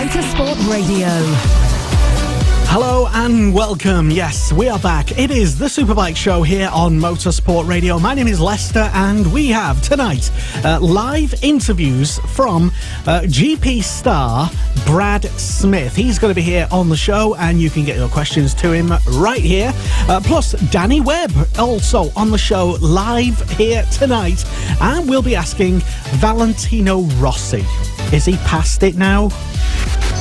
Motorsport Radio. Hello and welcome. Yes, we are back. It is the Superbike Show here on Motorsport Radio. My name is Lester, and we have tonight live interviews from GP star Brad Smith. He's going to be here on the show, and you can get your questions to him right here. Plus, Danny Webb also on the show live here tonight, and we'll be asking Valentino Rossi, is he past it now?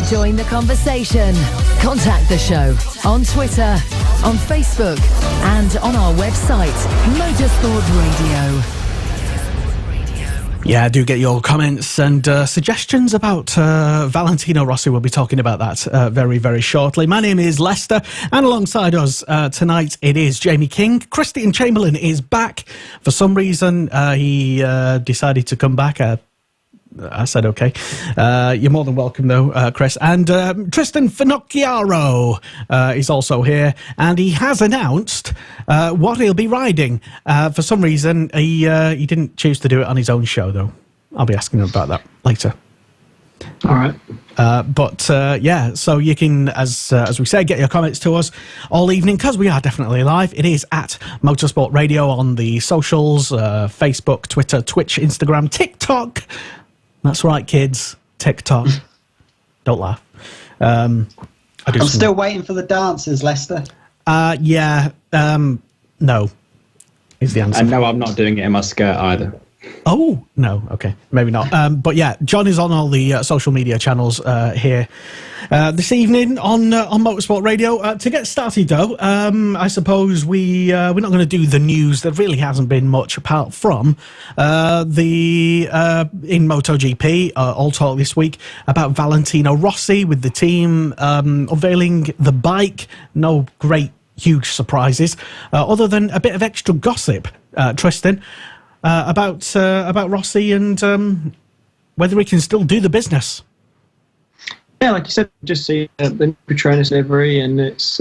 Join the conversation. Contact the show on Twitter, on Facebook, and on our website, Motorsport Radio. Yeah, do get your comments and suggestions about Valentino Rossi. We'll be talking about that very, very shortly. My name is Lester, and alongside us tonight it is Jamie King. Christian Chamberlain is back. For some reason, he decided to come back. I said okay. You're more than welcome, though, Chris. And Tristan Finocchiaro is also here, and he has announced what he'll be riding. For some reason, he didn't choose to do it on his own show, though. I'll be asking him about that later. All right. Yeah, so you can, as we say, get your comments to us all evening, because we are definitely live. It is at Motorsport Radio on the socials, Facebook, Twitter, Twitch, Instagram, TikTok. That's right, kids. TikTok. Don't laugh. I'm still waiting for the dancers, Lester. Yeah. No, is the answer. And no, I'm not doing it in my skirt either. Oh, no. Okay. Maybe not. But yeah, John is on all the social media channels here this evening on Motorsport Radio. To get started, though, I suppose we're not going to do the news. There really hasn't been much apart from in MotoGP. All talk this week about Valentino Rossi with the team unveiling the bike. No great, huge surprises, other than a bit of extra gossip, Tristan. About Rossi and whether he can still do the business. Yeah, like you said, just see the Petronas livery, and it's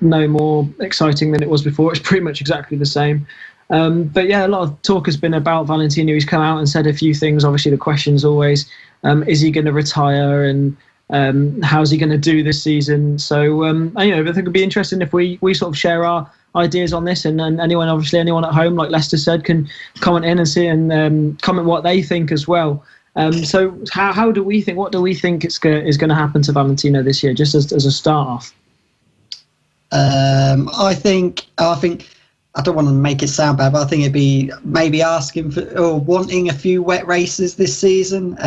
no more exciting than it was before. It's pretty much exactly the same. But yeah, a lot of talk has been about Valentino. He's come out and said a few things. Obviously, the question's always, is he going to retire, and how's he going to do this season? So, I think it'd be interesting if we sort of share our ideas on this, and anyone at home, like Lester said, can comment in and see and comment what they think as well. So how do we think? What do we think is going to happen to Valentino this year? Just as a start off. I think I don't want to make it sound bad, but I think it'd be maybe asking for or wanting a few wet races this season.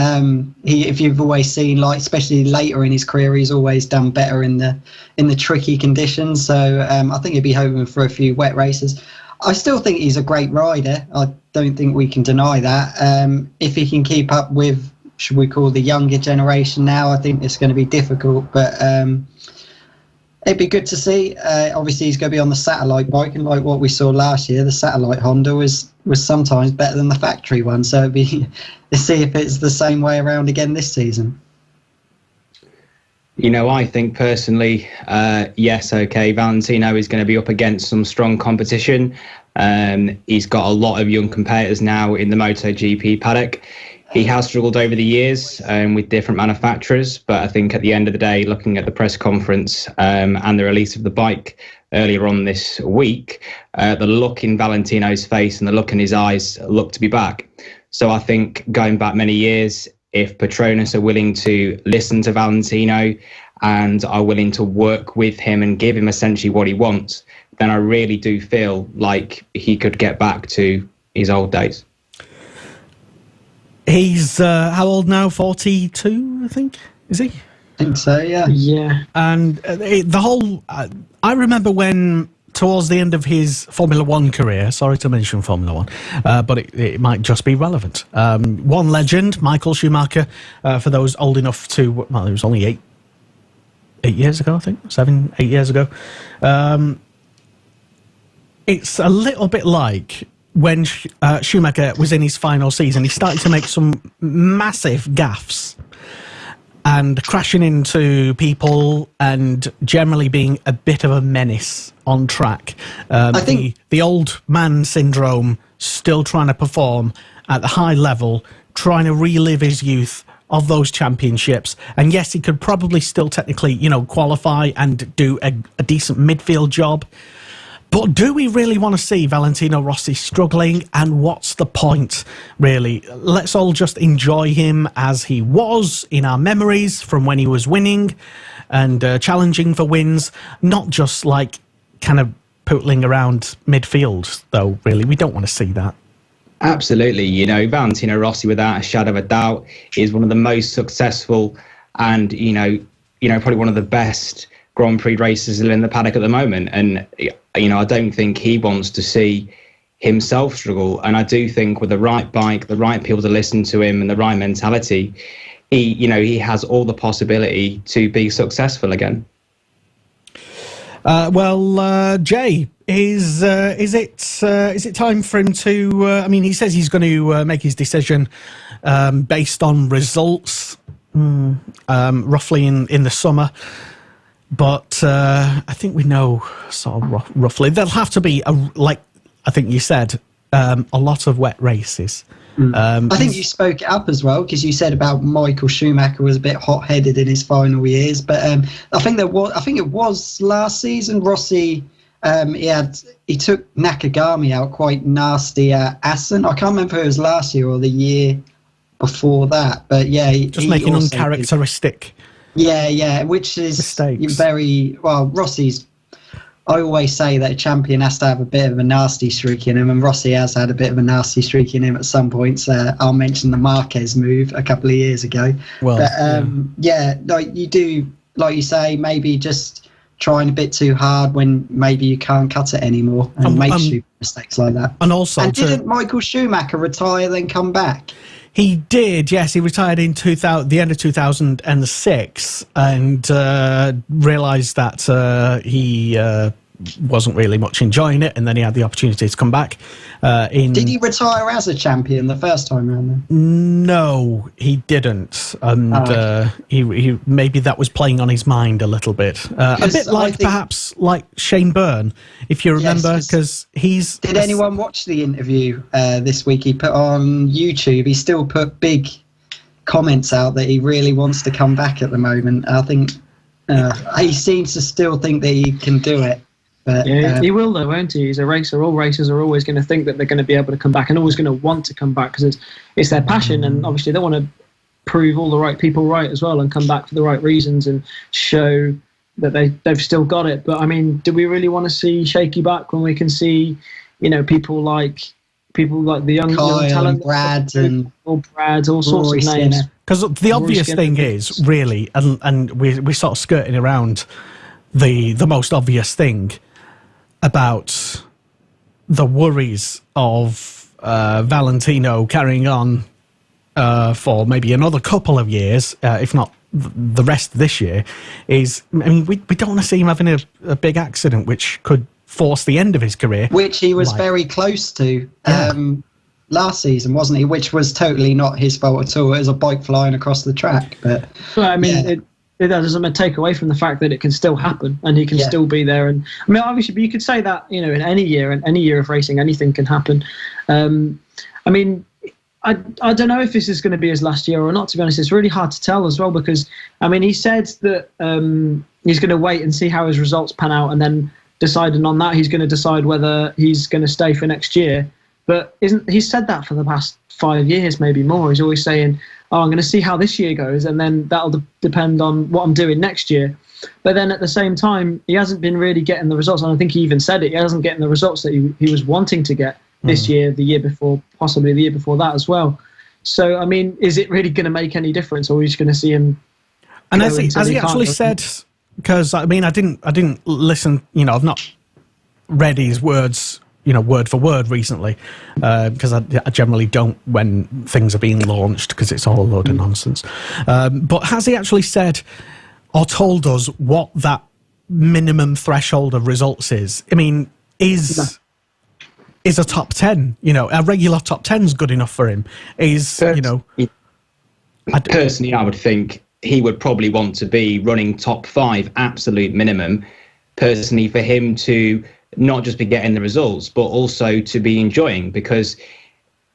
If you've always seen, like especially later in his career, he's always done better in the tricky conditions. So I think he'd be hoping for a few wet races. I still think he's a great rider. I don't think we can deny that. If he can keep up with, should we call the younger generation now, I think it's going to be difficult. But it'd be good to see. Obviously, he's going to be on the satellite bike, and like what we saw last year, the satellite Honda was sometimes better than the factory one. So it'd be to see if it's the same way around again this season. I think personally, yes, okay, Valentino is going to be up against some strong competition. He's got a lot of young competitors now in the MotoGP paddock. He has struggled over the years with different manufacturers, but I think at the end of the day, looking at the press conference and the release of the bike earlier on this week, the look in Valentino's face and the look in his eyes look to be back. So I think going back many years, if Petronas are willing to listen to Valentino and are willing to work with him and give him essentially what he wants, then I really do feel like he could get back to his old days. He's how old now? 42, I think. Is he? I think so. Yeah. Yeah. And the whole. I remember when towards the end of his Formula One career. Sorry to mention Formula One, but it might just be relevant. One legend, Michael Schumacher. For those old enough to, well, it was only 8 years ago, I think, 7, 8 years ago. It's a little bit like when Schumacher was in his final season. He started to make some massive gaffes and crashing into people and generally being a bit of a menace on track. I think the old man syndrome, still trying to perform at the high level, trying to relive his youth of those championships. And yes, he could probably still technically, qualify and do a decent midfield job. But do we really want to see Valentino Rossi struggling? And what's the point, really? Let's all just enjoy him as he was in our memories from when he was winning and challenging for wins, not just like kind of pootling around midfield, though, really. We don't want to see that. Absolutely. Valentino Rossi, without a shadow of a doubt, is one of the most successful and, probably one of the best Grand Prix racers in the paddock at the moment. And, I don't think he wants to see himself struggle. And I do think with the right bike, the right people to listen to him and the right mentality, he has all the possibility to be successful again. Jay, is it time for him to? He says he's going to make his decision based on results, roughly in the summer. But I think we know sort of roughly there'll have to be I think you said a lot of wet races. I think you spoke it up as well, because you said about Michael Schumacher was a bit hot-headed in his final years, but I think it was last season. Rossi, he took Nakagami out quite nasty at Assen. I can't remember if it was last year or the year before that, but just making uncharacteristic. Which is mistakes. Very well. Rossi's. I always say that a champion has to have a bit of a nasty streak in him, and Rossi has had a bit of a nasty streak in him at some points. I'll mention the Marquez move a couple of years ago. Like you do, like you say, maybe just trying a bit too hard when maybe you can't cut it anymore, and make stupid mistakes like that. And didn't Michael Schumacher retire then come back? He did, yes. He retired in the end of 2006 and realised that he wasn't really much enjoying it, and then he had the opportunity to come back. Did he retire as a champion the first time around then? No, he didn't. And he maybe that was playing on his mind a little bit. A bit like perhaps like Shane Byrne, if you remember, because he's... Did anyone watch the interview this week he put on YouTube? He still put big comments out that he really wants to come back at the moment. I think he seems to still think that he can do it. But, he will though, won't he? He's a racer. All racers are always going to think that they're going to be able to come back, and always going to want to come back, because it's their passion, and obviously they want to prove all the right people right as well, and come back for the right reasons and show that they've still got it. But do we really want to see shaky back when we can see, people like the young talent, Brad, all sorts of names? Because the obvious thing is really, and we're sort of skirting around the most obvious thing about the worries of Valentino carrying on for maybe another couple of years, if not the rest of this year, is, we don't want to see him having a big accident which could force the end of his career. Which he was very close to last season, wasn't he? Which was totally not his fault at all. It was a bike flying across the track. But it doesn't take away from the fact that it can still happen, and he can still be there. And obviously, but you could say that in any year of racing, anything can happen. I don't know if this is going to be his last year or not. To be honest, it's really hard to tell as well, because he said that he's going to wait and see how his results pan out, and then deciding on that, he's going to decide whether he's going to stay for next year. But he's said that for the past 5 years, maybe more. He's always saying, I'm going to see how this year goes, and then that'll depend on what I'm doing next year. But then at the same time, he hasn't been really getting the results. And I think he even said it. He hasn't getting the results that he was wanting to get this year, the year before, possibly the year before that as well. So, is it really going to make any difference, or are we just going to see him? And as he actually said, because I didn't listen. I've not read his words, word for word recently, because I generally don't when things are being launched, because it's all a load of nonsense. But has he actually said or told us what that minimum threshold of results is? Is a top 10, a regular top 10's good enough for him? Personally, I would think he would probably want to be running top 5, absolute minimum, personally, for him to not just be getting the results, but also to be enjoying, because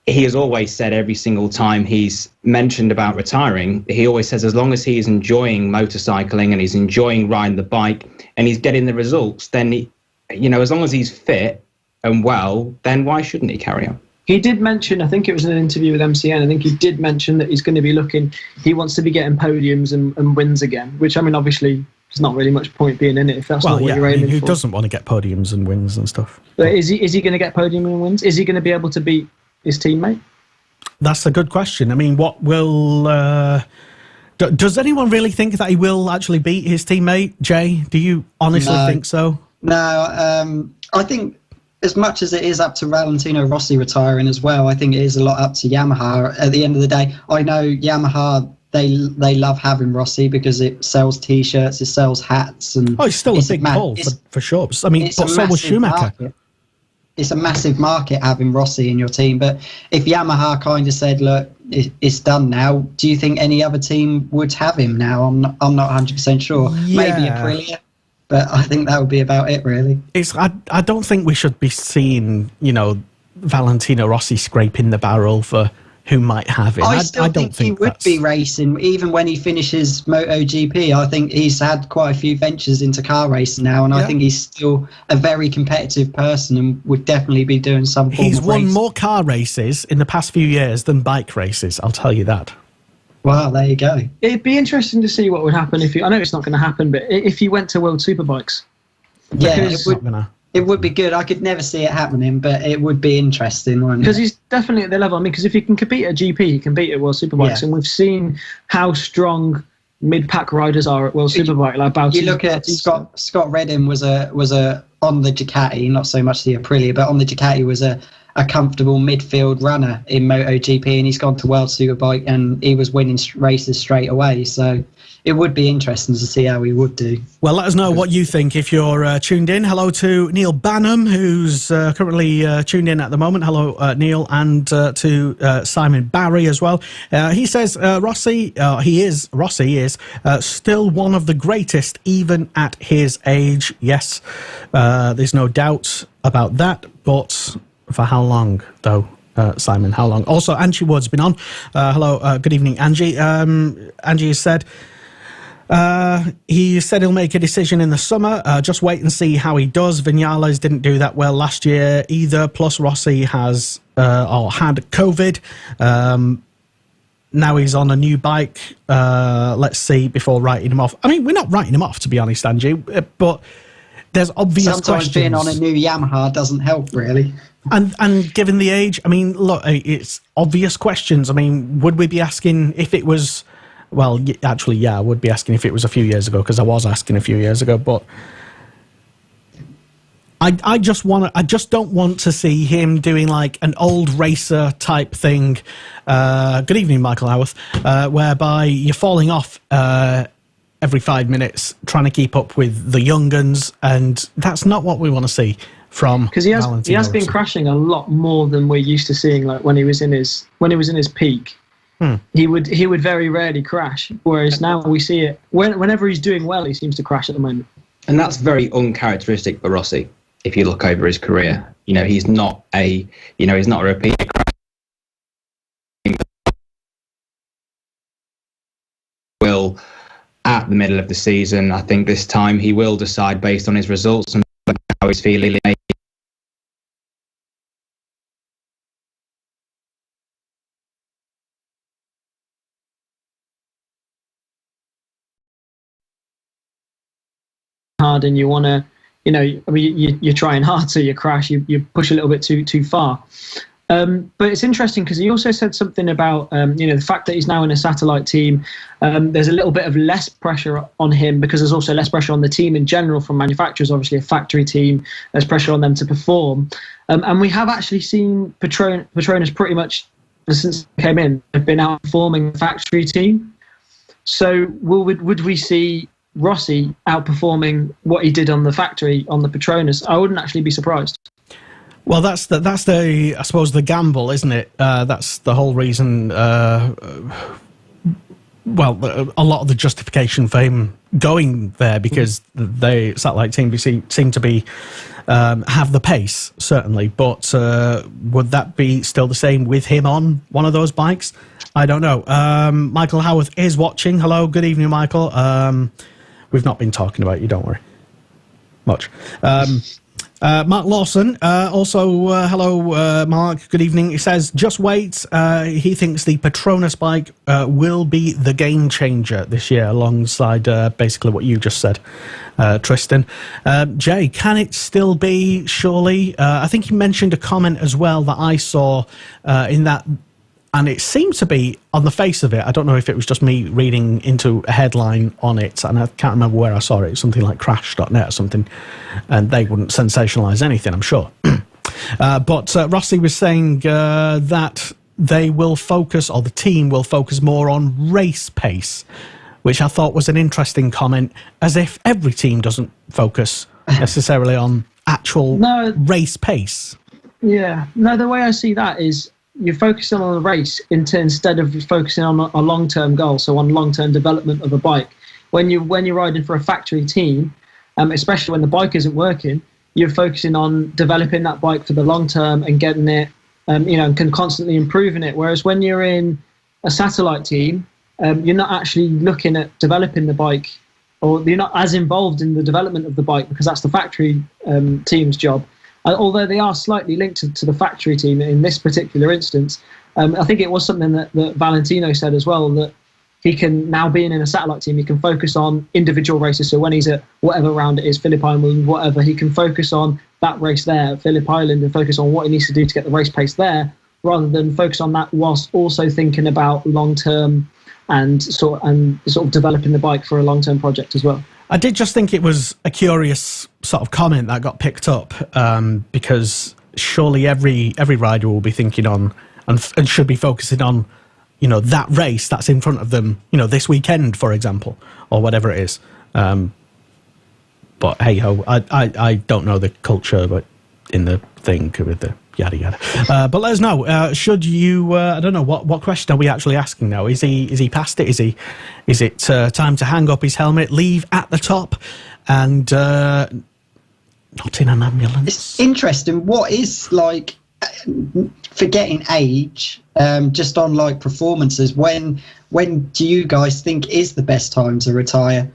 he has always said every single time he's mentioned about retiring, he always says as long as he is enjoying motorcycling and he's enjoying riding the bike and he's getting the results, then as long as he's fit and well, then why shouldn't he carry on? He did mention, I think it was in an interview with MCN, I think he did mention that he's going to be he wants to be getting podiums and wins again, which, I mean, obviously there's not really much point being in it if that's not what you're aiming for. Who doesn't want to get podiums and wins and stuff? But is he going to get podium and wins? Is he going to be able to beat his teammate? That's a good question. I mean, what will... does anyone really think that he will actually beat his teammate, Jay? Do you honestly think so? No, I think as much as it is up to Valentino Rossi retiring as well, I think it is a lot up to Yamaha. At the end of the day, I know Yamaha, they love having Rossi because it sells T-shirts, it sells hats. And it's still a big pull for sure. I mean, but so was Schumacher. Market. It's a massive market having Rossi in your team. But if Yamaha kind of said, look, it's done now, do you think any other team would have him now? I'm not 100% sure. Yeah. Maybe Aprilia, but I think that would be about it, really. I don't think we should be seeing, Valentino Rossi scraping the barrel for who might have him. I still think he would be racing, even when he finishes MotoGP. I think he's had quite a few ventures into car racing now, and I think he's still a very competitive person and would definitely be doing some form He's of won racing. more car races in the past few years than bike races, I'll tell you that. Wow, there you go. It'd be interesting to see what would happen I know it's not going to happen, but if he went to World Superbikes. Yeah, it would be good. I could never see it happening, but it would be interesting. Because he's definitely at the level. I mean, because if he can compete at GP, he can beat at World Superbikes. And we've seen how strong mid-pack riders are at World Superbike. Like Bautista, you look at Scott Redding was a on the Ducati, not so much the Aprilia, but on the Ducati was a comfortable midfield runner in MotoGP, and he's gone to World Superbike and he was winning races straight away. So it would be interesting to see how he would do. Well, let us know what you think if you're tuned in. Hello to Neil Banham, who's currently tuned in at the moment. Hello, Neil, and to Simon Barry as well. He says Rossi is still one of the greatest, even at his age. Yes, there's no doubt about that, but for how long, though? Simon, how long? Also, Angie Wood's been on. Hello, good evening, Angie. Angie has said... he said he'll make a decision in the summer. Just wait and see how he does. Vinales didn't do that well last year either. Plus, Rossi has had COVID. Now he's on a new bike. Let's see before writing him off. I mean, we're not writing him off, to be honest, Angie. But there's obvious Sometimes questions. being on a new Yamaha doesn't help, really. And given the age, I mean, look, it's obvious questions. I mean, would we be asking if it was... Well, actually, yeah, I would be asking if it was a few years ago, because I was asking a few years ago. But I just don't want to see him doing like an old racer type thing. Good evening, Michael Howarth, whereby you're falling off every 5 minutes trying to keep up with the young guns, and that's not what we want to see from. Because he has been crashing a lot more than we're used to seeing. Like when he was in his peak. He would very rarely crash, whereas now we see it whenever he's doing well, he seems to crash at the moment. And that's very uncharacteristic for Rossi. If you look over his career, he's not a repeated crash. Will at the middle of the season, I think this time he will decide based on his results and how he's feeling. Hard, and you want to, you're trying hard, so you crash, you push a little bit too far. But it's interesting because he also said something about the fact that he's now in a satellite team. There's a little bit of less pressure on him because there's also less pressure on the team in general from manufacturers. Obviously, a factory team, there's pressure on them to perform. And we have actually seen Petronas pretty much since he came in have been outperforming the factory team. So would we see Rossi outperforming what he did on the factory on the Petronas? I wouldn't actually be surprised. Well, that's the I suppose the gamble, isn't it? That's the whole reason. A lot of the justification for him going there, because the satellite team seem to be have the pace, certainly. But would that be still the same with him on one of those bikes? I don't know. Michael Howarth is watching. Hello, good evening, Michael. We've not been talking about you, don't worry. Much. Mark Lawson, also, hello, Mark, good evening. He says, just wait. He thinks the Petronas bike will be the game changer this year, alongside basically what you just said, Tristan. Jay, can it still be, surely? I think you mentioned a comment as well that I saw in that, and it seemed to be, on the face of it, I don't know if it was just me reading into a headline on it, and I can't remember where I saw it, something like crash.net or something, and they wouldn't sensationalise anything, I'm sure. But Rossi was saying that they will focus, or the team will focus more on race pace, which I thought was an interesting comment, as if every team doesn't focus necessarily on actual race pace. Yeah, no, the way I see that is, you're focusing on the race instead of focusing on a long-term goal, so on long-term development of a bike. When you're riding for a factory team, especially when the bike isn't working, you're focusing on developing that bike for the long term and getting it, and constantly improving it. Whereas when you're in a satellite team, you're not actually looking at developing the bike, or you're not as involved in the development of the bike, because that's the factory team's job. Although they are slightly linked to the factory team in this particular instance. I think it was something that Valentino said as well, that he can, now being in a satellite team, he can focus on individual races. So when he's at whatever round it is, Phillip Island, whatever, he can focus on that race there at Phillip Island and focus on what he needs to do to get the race pace there, rather than focus on that whilst also thinking about long-term and sort of developing the bike for a long-term project as well. I did just think it was a curious sort of comment that got picked up, because surely every rider will be thinking on and should be focusing on, that race that's in front of them, this weekend, for example, or whatever it is. But hey ho, I don't know the culture, but in the thing with the yada yada. But let us know. Should you? I don't know what question are we actually asking now. Is he past it? Is it time to hang up his helmet, leave at the top, and not in an ambulance? It's interesting. What is forgetting age, just on performances? When do you guys think is the best time to retire?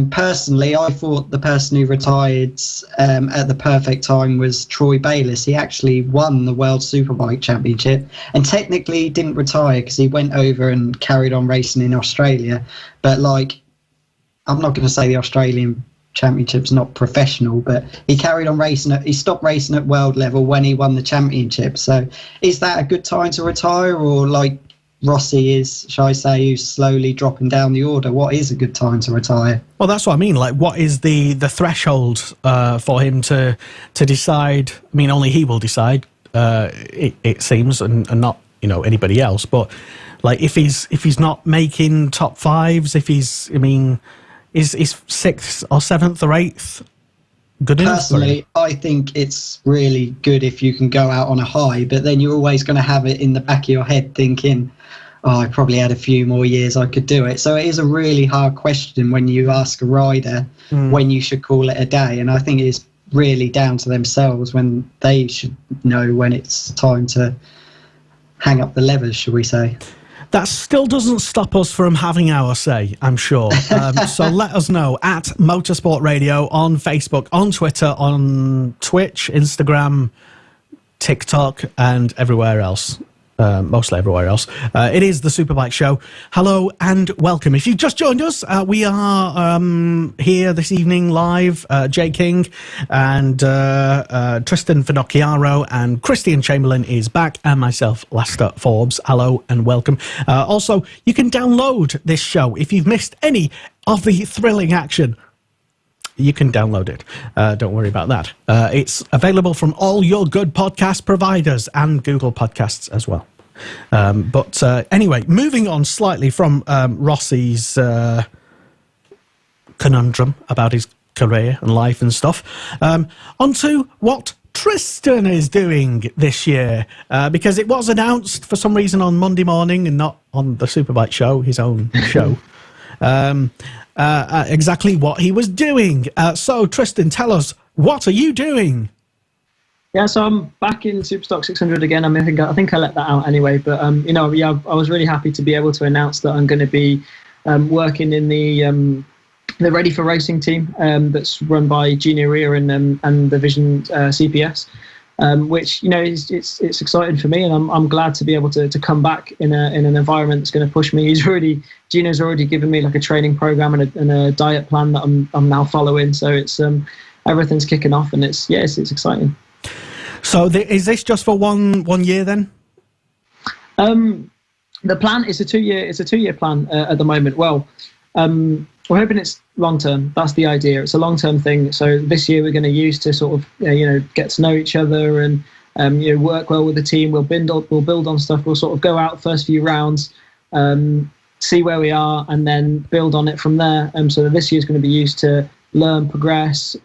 Personally, I thought the person who retired at the perfect time was Troy Bayliss. He actually won the World Superbike Championship, and technically he didn't retire because he went over and carried on racing in Australia. But I'm not going to say the Australian Championship's not professional, but he carried on racing. He stopped racing at world level when he won the championship. So is that a good time to retire, or Rossi is, shall I say, who's slowly dropping down the order? What is a good time to retire? Well, that's what I mean. What is the threshold for him to decide? I mean, only he will decide. It seems, and not anybody else. But if he's not making top fives, if he's, is 6th or 7th or 8th good enough? Personally, I think it's really good if you can go out on a high, but then you're always going to have it in the back of your head thinking, I probably had a few more years I could do it. So it is a really hard question when you ask a rider when you should call it a day. And I think it's really down to themselves when they should know when it's time to hang up the levers, shall we say. That still doesn't stop us from having our say, I'm sure. So let us know at Motorsport Radio on Facebook, on Twitter, on Twitch, Instagram, TikTok, and everywhere else. Mostly everywhere else. It is the Superbike Show. Hello and welcome. If you've just joined us, we are here this evening live. Jay King and Tristan Finocchiaro and Christian Chamberlain is back, and myself, Lester Forbes. Hello and welcome. Also, you can download this show if you've missed any of the thrilling action. You can download it. Don't worry about that. It's available from all your good podcast providers and Google Podcasts as well. But anyway, moving on slightly from Rossi's conundrum about his career and life and stuff, onto what Tristan is doing this year, because it was announced for some reason on Monday morning and not on the Superbike Show, his own show. Exactly what he was doing. So, Tristan, tell us what are you doing? Yeah, so I'm back in Superstock 600 again. I mean, I think I let that out anyway. But I was really happy to be able to announce that I'm going to be working in the Ready for Racing team that's run by Gino Rea and the Vision CPS, which it's exciting for me, and I'm glad to be able to come back in an environment that's going to push me. Gino's already given me like a training program and a diet plan that I'm now following. So it's everything's kicking off, and it's exciting. So is this just for one year then? The plan is a 2-year plan at the moment. Well, we're hoping it's long term. That's the idea. It's a long term thing. So this year we're going to use to sort of get to know each other and work well with the team. We'll build on stuff. We'll sort of go out first few rounds, see where we are, and then build on it from there. So this year is going to be used to learn, progress,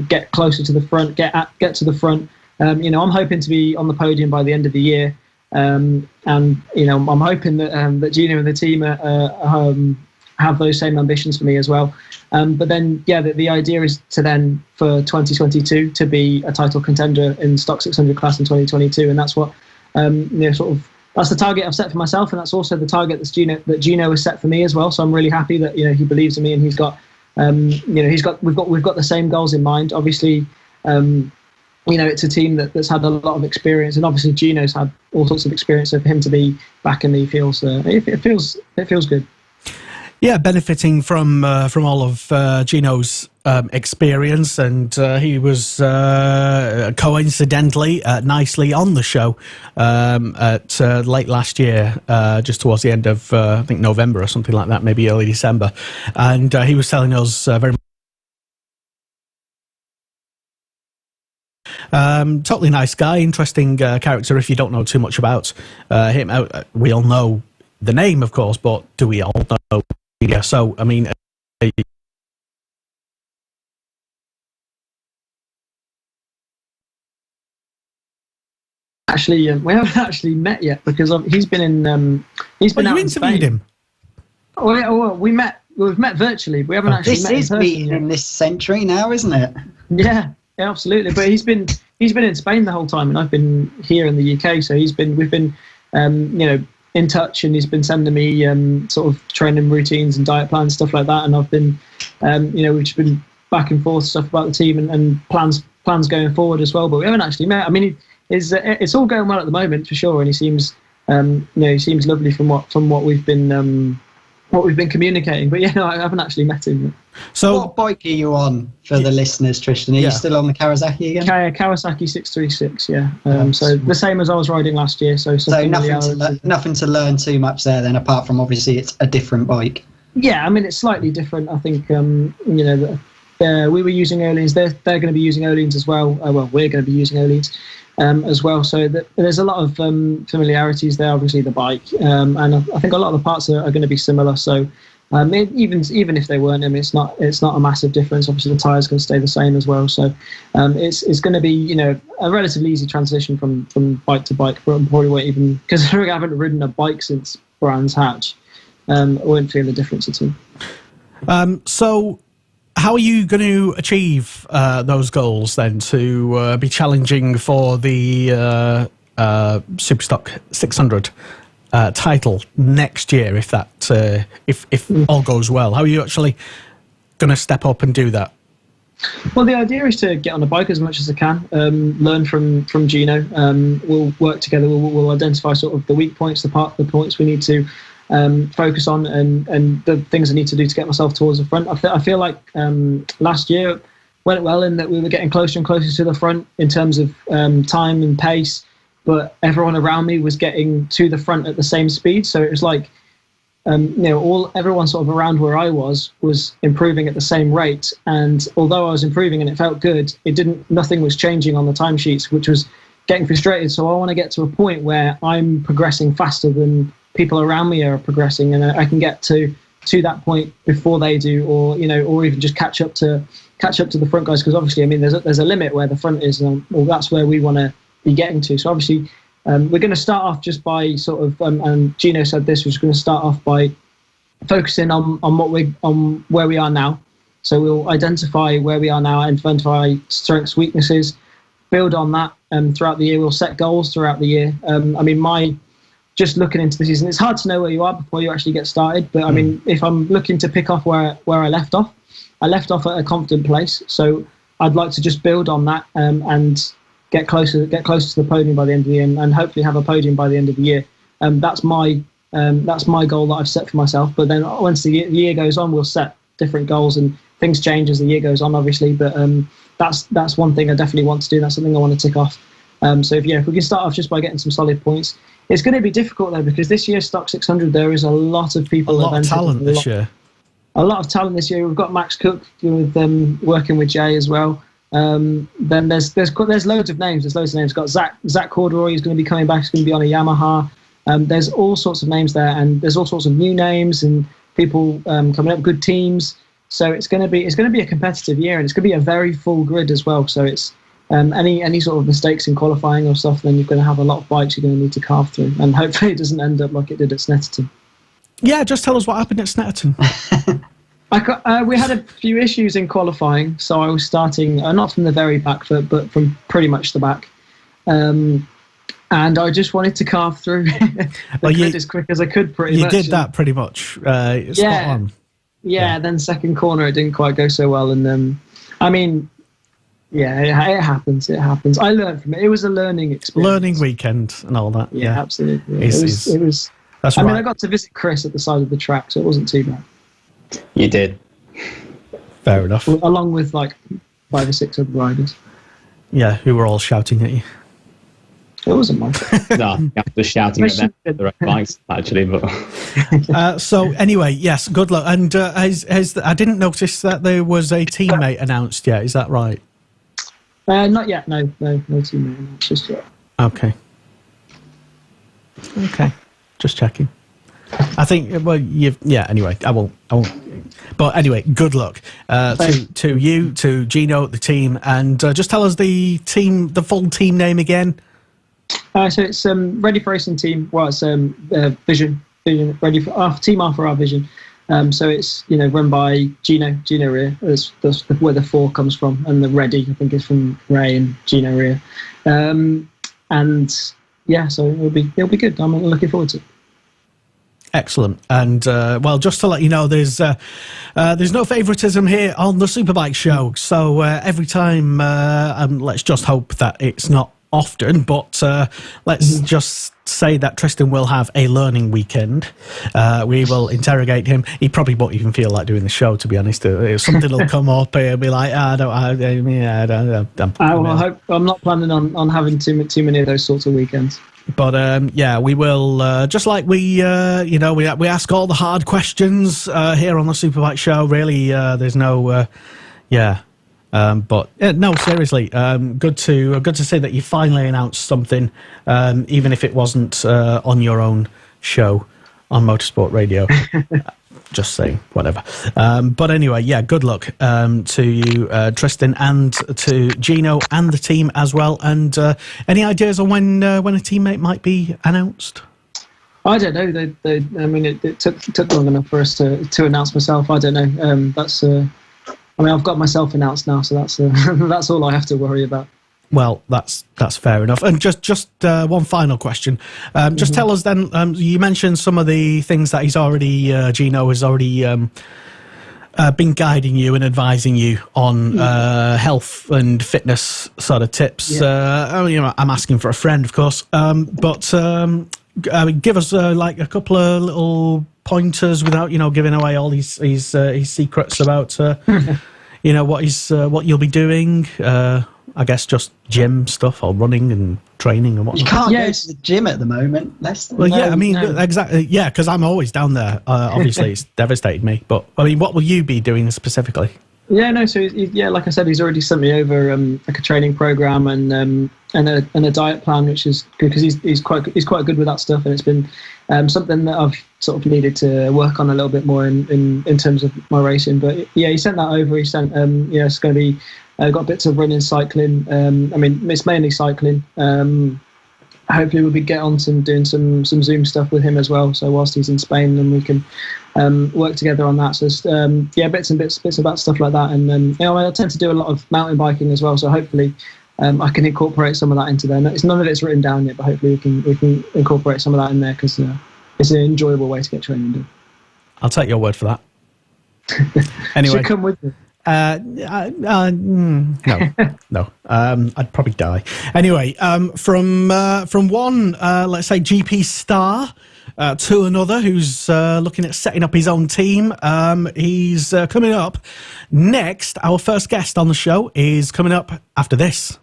get closer to the front, get to the front. I'm hoping to be on the podium by the end of the year, and I'm hoping that Gino and the team have those same ambitions for me as well. But then, the idea is to then for 2022 to be a title contender in Stock 600 class in 2022, and that's what that's the target I've set for myself, and that's also the target that Gino has set for me as well. So I'm really happy that he believes in me, and he's got we've got the same goals in mind. Obviously. It's a team that's had a lot of experience, and obviously Gino's had all sorts of experience. So for him to be back in me feels good. Yeah, benefiting from all of Gino's experience, and he was coincidentally nicely on the show at late last year, just towards the end of I think November or something like that, maybe early December, and he was telling us very. Totally nice guy, interesting character. If you don't know too much about him, we all know the name, of course, but do we all know? Yeah. So, I mean, actually, we haven't actually met yet because he's been in. He's been out in Spain. Interviewed him. Oh, we met. We've met virtually. We haven't actually met. This is meeting in this century now, isn't it? Yeah. Yeah, absolutely. But he's been in Spain the whole time, and I've been here in the UK. So we've been in touch, and he's been sending me sort of training routines and diet plans, stuff like that. And I've been we've just been back and forth stuff about the team and plans going forward as well. But we haven't actually met. I mean, it's all going well at the moment for sure, and he seems he seems lovely from what we've been communicating. But I haven't actually met him. So what bike are you on for the listeners, Tristan? Are you still on the Kawasaki again? Kawasaki 636, yeah. So the same as I was riding last year. So nothing to learn too much there then, apart from obviously it's a different bike. Yeah, I mean, it's slightly different. I think, we were using Öhlins. They're going to be using Öhlins as well. We're going to be using Öhlins as well. So there's a lot of familiarities there, obviously, the bike. And I think a lot of the parts are going to be similar. So even if they weren't, I mean, it's not a massive difference. Obviously, the tyres going to stay the same as well. So it's going to be a relatively easy transition from bike to bike. But probably won't even, because I haven't ridden a bike since Brands Hatch. I won't feel the difference at all. So how are you going to achieve those goals then, to be challenging for the Superstock 600 title next year, if that if all goes well? How are you actually going to step up and do that? Well, the idea is to get on a bike as much as I can, learn from Gino. We'll work together. We'll identify sort of the weak points, the points we need to focus on, and the things I need to do to get myself towards the front. I feel like last year went well in that we were getting closer and closer to the front in terms of time and pace, but everyone around me was getting to the front at the same speed. So it was like, everyone sort of around where I was improving at the same rate. And although I was improving and it felt good, nothing was changing on the timesheets, which was getting frustrated. So I want to get to a point where I'm progressing faster than people around me are progressing, and I can get to that point before they do, or even just catch up to the front guys. Because obviously, I mean, there's a limit where the front is, and that's where we want to be getting to. So obviously, we're going to start off just by sort of, and Gino said this, we're just going to start off by focusing on where we are now, So we'll identify where we are now, identify strengths, weaknesses, build on that throughout the year. We'll set goals throughout the year. Just looking into the season, it's hard to know where you are before you actually get started. But I mean, if I'm looking to pick off where I left off at a confident place. So I'd like to just build on that and get closer to the podium by the end of the year, and hopefully have a podium by the end of the year. That's my goal that I've set for myself. But then once the year goes on, we'll set different goals, and things change as the year goes on, obviously. But that's one thing I definitely want to do. That's something I want to tick off. So if we can start off just by getting some solid points. It's going to be difficult though, because this year's Stock 600 there is a lot of people. A lot of talent this year. A lot of talent this year. We've got Max Cook with working with Jay as well. Then there's loads of names. We've got Zach Corduroy is going to be coming back. He's going to be on a Yamaha. There's all sorts of names there, and there's all sorts of new names and people coming up. Good teams. So it's going to be a competitive year, and it's going to be a very full grid as well. So it's any sort of mistakes in qualifying or stuff, then you're going to have a lot of bikes you're going to need to carve through, and hopefully it doesn't end up like it did at Snetterton. Yeah, just tell us what happened at Snetterton. We had a few issues in qualifying, so I was starting not from the very back foot, but from pretty much the back. And I just wanted to carve through the grid as quick as I could, pretty much. You did that pretty much spot on. Yeah, then second corner, it didn't quite go so well. And it happens. I learned from it. It was a learning experience. Learning weekend and all that. Yeah, absolutely. It was. That's right. I got to visit Chris at the side of the track, so it wasn't too bad. You did. Fair enough. Along with like 5 or 6 other riders. Yeah, who were all shouting at you. It wasn't my fault. No, I was shouting at them at the right bikes, actually. But so anyway, yes, good luck. And I didn't notice that there was a teammate announced yet. Is that right? Not yet. No teammate announced just yet. Okay. Just checking. I think, anyway, I won't. But anyway, good luck to you, to Gino, the team, and just tell us the full team name again. So it's Ready for Racing Team. Well, it's Vision, Ready for Team R for our Vision. So it's run by Gino Rea. That's where the 4 comes from, and the Ready I think is from Ray and Gino Rea. So it'll be good. I'm looking forward to it. Excellent. And just to let you know, there's no favouritism here on the Superbike Show. So every time, let's just hope that it's not often, but let's just say that Tristan will have a learning weekend. We will interrogate him. He probably won't even feel like doing the show, to be honest. Something will come up. He'll be like, I hope I'm not planning on having too many of those sorts of weekends. But we will just like we ask all the hard questions here on the Superbike Show. Really, there's no no, seriously, good to see that you finally announced something, even if it wasn't on your own show on Motorsport Radio. Just saying, whatever. But anyway, good luck to you, Tristan, and to Gino and the team as well. And any ideas on when a teammate might be announced? I don't know. It took long enough for us to announce myself. I don't know. I've got myself announced now, so that's all I have to worry about. Well, that's fair enough. And just one final question. Just tell us then. You mentioned some of the things that Gino has already been guiding you and advising you on health and fitness sort of tips. Yeah. I'm asking for a friend, of course. But give us like a couple of little pointers without giving away all his secrets about what you'll be doing. I guess just gym stuff or running and training and whatnot. You can't go to the gym at the moment. Exactly. Yeah, because I'm always down there. Obviously, it's devastated me. But what will you be doing specifically? Yeah, no. So like I said, he's already sent me over like a training program and a diet plan, which is good because he's quite good with that stuff, and it's been something that I've sort of needed to work on a little bit more in terms of my racing. But he sent that over. He sent it's going to be got bits of running, cycling. It's mainly cycling, and hopefully we'll get on doing some Zoom stuff with him as well. So whilst he's in Spain, then we can work together on that. So bits about stuff like that. And I tend to do a lot of mountain biking as well. So hopefully I can incorporate some of that into there. None of it's written down yet, but hopefully we can incorporate some of that in there, because it's an enjoyable way to get training done. I'll take your word for that. Anyway, should come with me. No. I'd probably die. Anyway, from one, let's say, GP star to another who's looking at setting up his own team. He's coming up next. Our first guest on the show is coming up after this.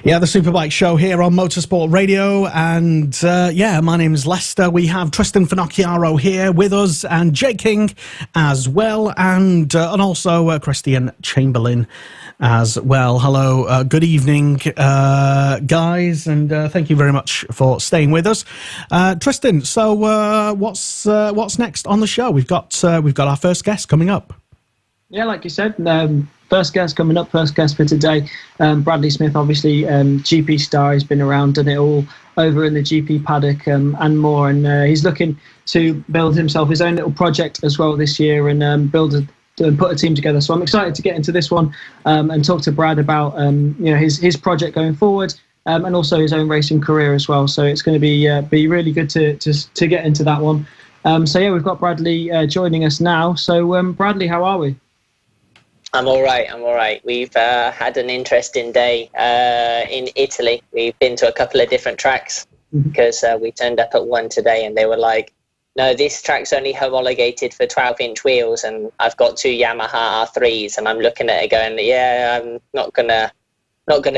Yeah, the Superbike Show here on Motorsport Radio, and my name is Lester. We have Tristan Finocchiaro here with us, and Jay King as well, and also Christian Chamberlain as well. Hello, good evening, guys, and thank you very much for staying with us. Tristan, so what's next on the show? We've got our first guest coming up. Yeah, like you said, first guest coming up, first guest for today. Bradley Smith, obviously, GP star. He's been around, done it all over in the GP paddock and more. And he's looking to build himself his own little project as well this year, and put a team together. So I'm excited to get into this one and talk to Brad about his project going forward, and also his own racing career as well. So it's going to be really good to get into that one. We've got Bradley joining us now. So Bradley, how are we? I'm all right. We've had an interesting day in Italy. We've been to a couple of different tracks because we turned up at one today and they were like, no, this track's only homologated for 12-inch wheels, and I've got two Yamaha R3s, and I'm looking at it going, yeah, I'm not gonna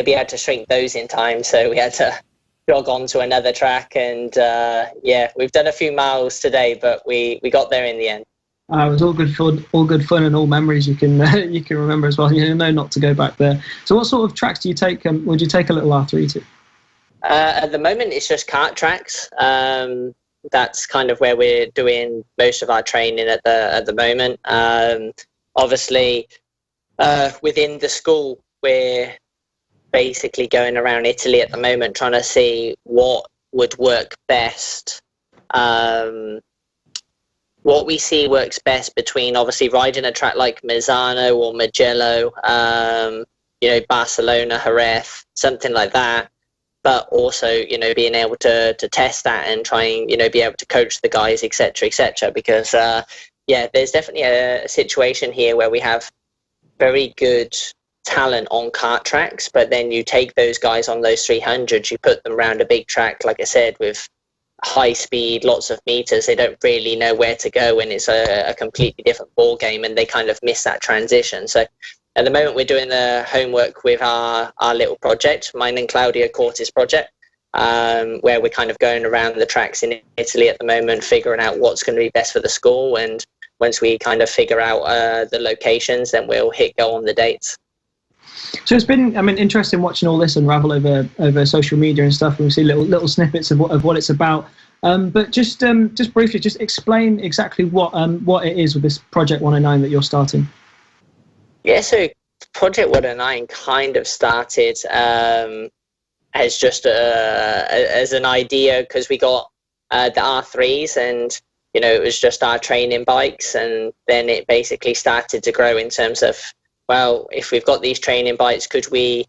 be able to shrink those in time. So we had to jog on to another track, and we've done a few miles today, but we got there in the end. It was all good fun, and all memories you can remember as well. You know not to go back there. So, what sort of tracks do you take? Would you take a little R3 to? At the moment, it's just kart tracks. That's kind of where we're doing most of our training at the moment. Obviously, within the school, we're basically going around Italy at the moment, trying to see what would work best. What we see works best between obviously riding a track like Misano or Mugello, Barcelona, Jerez, something like that, but also, being able to test that and try and, be able to coach the guys, etc., because, there's definitely a situation here where we have very good talent on kart tracks, but then you take those guys on those 300s, you put them around a big track, like I said, with high speed, lots of meters, they don't really know where to go, and it's a completely different ball game, and they kind of miss that transition. So at the moment we're doing the homework with our little project, mine and Claudia Cortis project, where we're kind of going around the tracks in Italy at the moment, figuring out what's going to be best for the school, and once we kind of figure out the locations, then we'll hit go on the dates. So it's been, interesting watching all this unravel over social media and stuff, and we see little snippets of what it's about. But just briefly, just explain exactly what it is with this Project 109 that you're starting. Yeah, so Project 109 kind of started as just as an idea, because we got the R3s, and it was just our training bikes, and then it basically started to grow in terms of, well, if we've got these training bikes, could we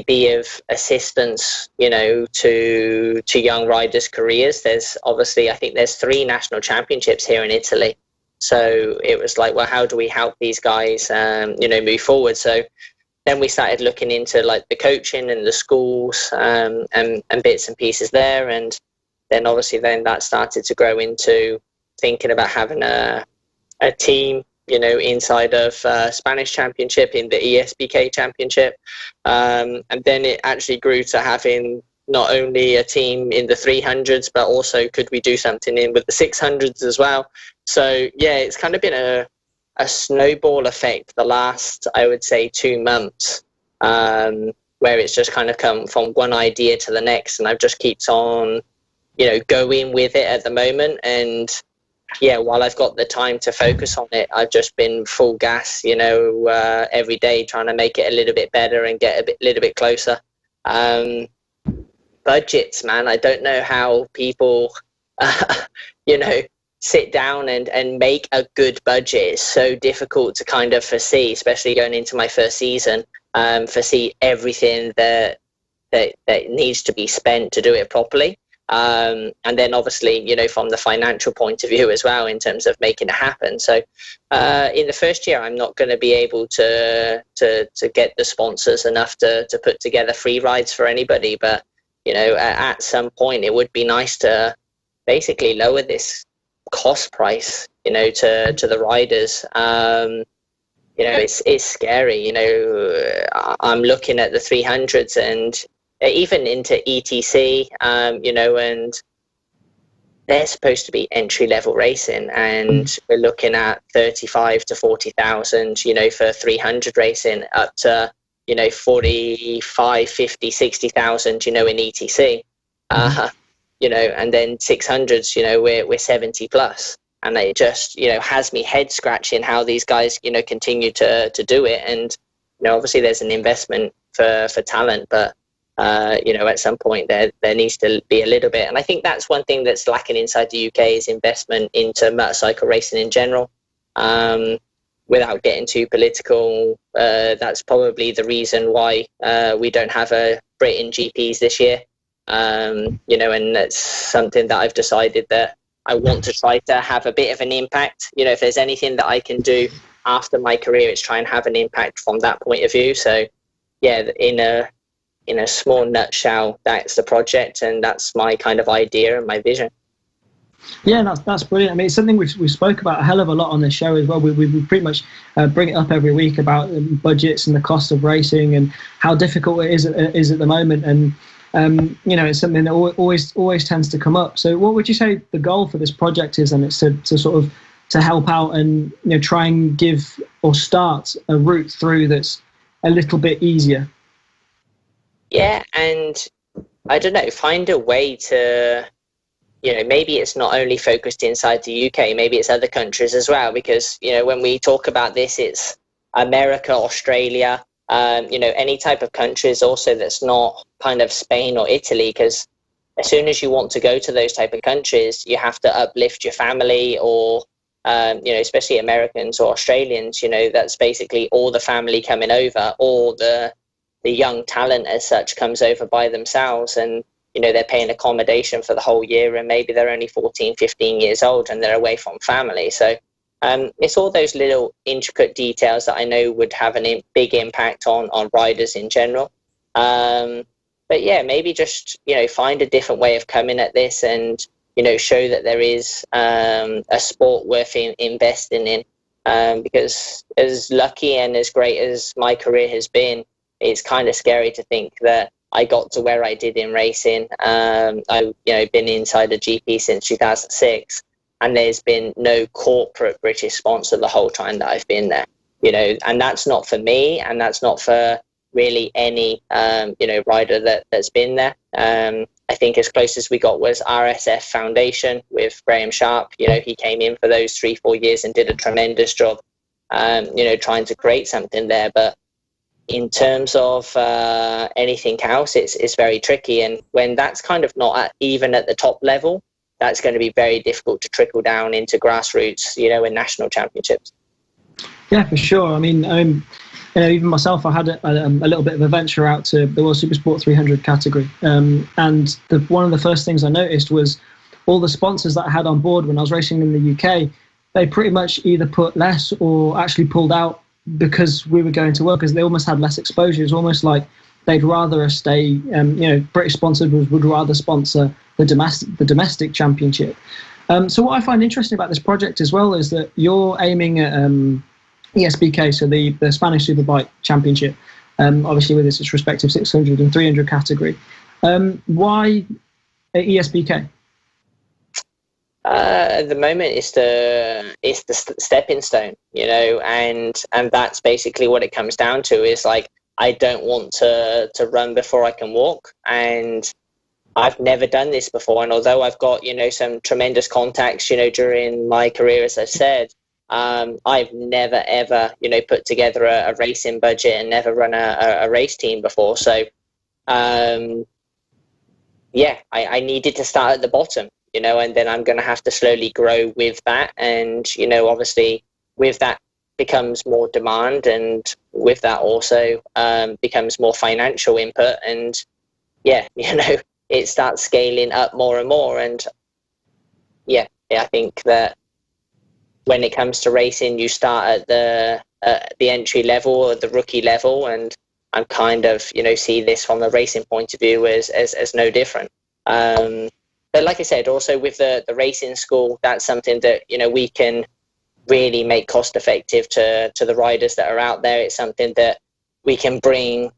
be of assistance, to young riders' careers? There's obviously, I think there's 3 national championships here in Italy. So it was like, well, how do we help these guys, move forward? So then we started looking into like the coaching and the schools and bits and pieces there. And then obviously that started to grow into thinking about having a team inside of Spanish Championship, in the ESBK Championship. And then it actually grew to having not only a team in the 300s, but also could we do something in with the 600s as well. So, yeah, it's kind of been a snowball effect the last, I would say, 2 months, where it's just kind of come from one idea to the next, and I've just keeps on, going with it at the moment. And yeah, while I've got the time to focus on it, I've just been full gas, every day trying to make it a little bit better and get a little bit closer. Budgets, man, I don't know how people, sit down and make a good budget. It's so difficult to kind of foresee, especially going into my first season, foresee everything that needs to be spent to do it properly. And then obviously, from the financial point of view as well, in terms of making it happen. So in the first year, I'm not going to be able to get the sponsors enough to put together free rides for anybody. But, at some point, it would be nice to basically lower this cost price, to the riders. It's scary. I'm looking at the 300s and even into ETC, and they're supposed to be entry-level racing, and we're looking at 35 to 40,000, for 300 racing, up to 45, 50, 60,000, in ETC, and then 600s, we're 70 plus, and it just has me head scratching how these guys continue to do it. And obviously there's an investment for talent, but at some point there needs to be a little bit. And I think that's one thing that's lacking inside the UK is investment into motorcycle racing in general. Without getting too political, that's probably the reason why we don't have a Britain GPs this year. And that's something that I've decided that I want to try to have a bit of an impact. If there's anything that I can do after my career, it's try and have an impact from that point of view. So yeah, in a small nutshell, that's the project, and that's my kind of idea and my vision. Yeah, that's brilliant. I mean, it's something we spoke about a hell of a lot on this show as well. We pretty much bring it up every week about budgets and the cost of racing and how difficult it is at the moment. And it's something that always tends to come up. So, what would you say the goal for this project is? And it's to sort of to help out and try and give or start a route through that's a little bit easier. Yeah, and I don't know, find a way to. Maybe it's not only focused inside the UK, maybe it's other countries as well, because, when we talk about this, it's America, Australia, any type of countries also that's not kind of Spain or Italy, because as soon as you want to go to those type of countries, you have to uplift your family or, especially Americans or Australians, that's basically all the family coming over, or the young talent as such comes over by themselves, and they're paying accommodation for the whole year, and maybe they're only 14, 15 years old and they're away from family. So it's all those little intricate details that I know would have a big impact on riders in general. But yeah, maybe just, find a different way of coming at this and, show that there is a sport worth investing in. Because as lucky and as great as my career has been, it's kind of scary to think that I got to where I did in racing. I've been inside a GP since 2006, and there's been no corporate British sponsor the whole time that I've been there. And that's not for me, and that's not for really any rider that's been there. I think as close as we got was RSF Foundation with Graham Sharp. He came in for those 3-4 years and did a tremendous job, trying to create something there. But in terms of anything else, it's very tricky. And when that's kind of not even at the top level, that's going to be very difficult to trickle down into grassroots, in national championships. Yeah, for sure. I mean, even myself, I had a little bit of a venture out to the World Supersport 300 category. And one of the first things I noticed was all the sponsors that I had on board when I was racing in the UK, they pretty much either put less or actually pulled out because we were going to work, because they almost had less exposure. It's almost like they'd rather us stay, British sponsors would rather sponsor the domestic championship. So what I find interesting about this project as well is that you're aiming at ESBK, so the Spanish Superbike Championship, obviously with its respective 600 and 300 category. Why ESBK? At the moment, it's the stepping stone, and that's basically what it comes down to. Is like, I don't want to run before I can walk, and I've never done this before. And although I've got some tremendous contacts during my career, as I've said, I've never ever put together a racing budget and never run a race team before. So I needed to start at the bottom, and then I'm going to have to slowly grow with that. And, obviously with that becomes more demand, and with that also becomes more financial input. And it starts scaling up more and more. And I think that when it comes to racing, you start at the entry level or the rookie level. And I'm kind of, see this from a racing point of view as no different. But like I said, also with the racing school, that's something that, we can really make cost effective to the riders that are out there. It's something that we can bring,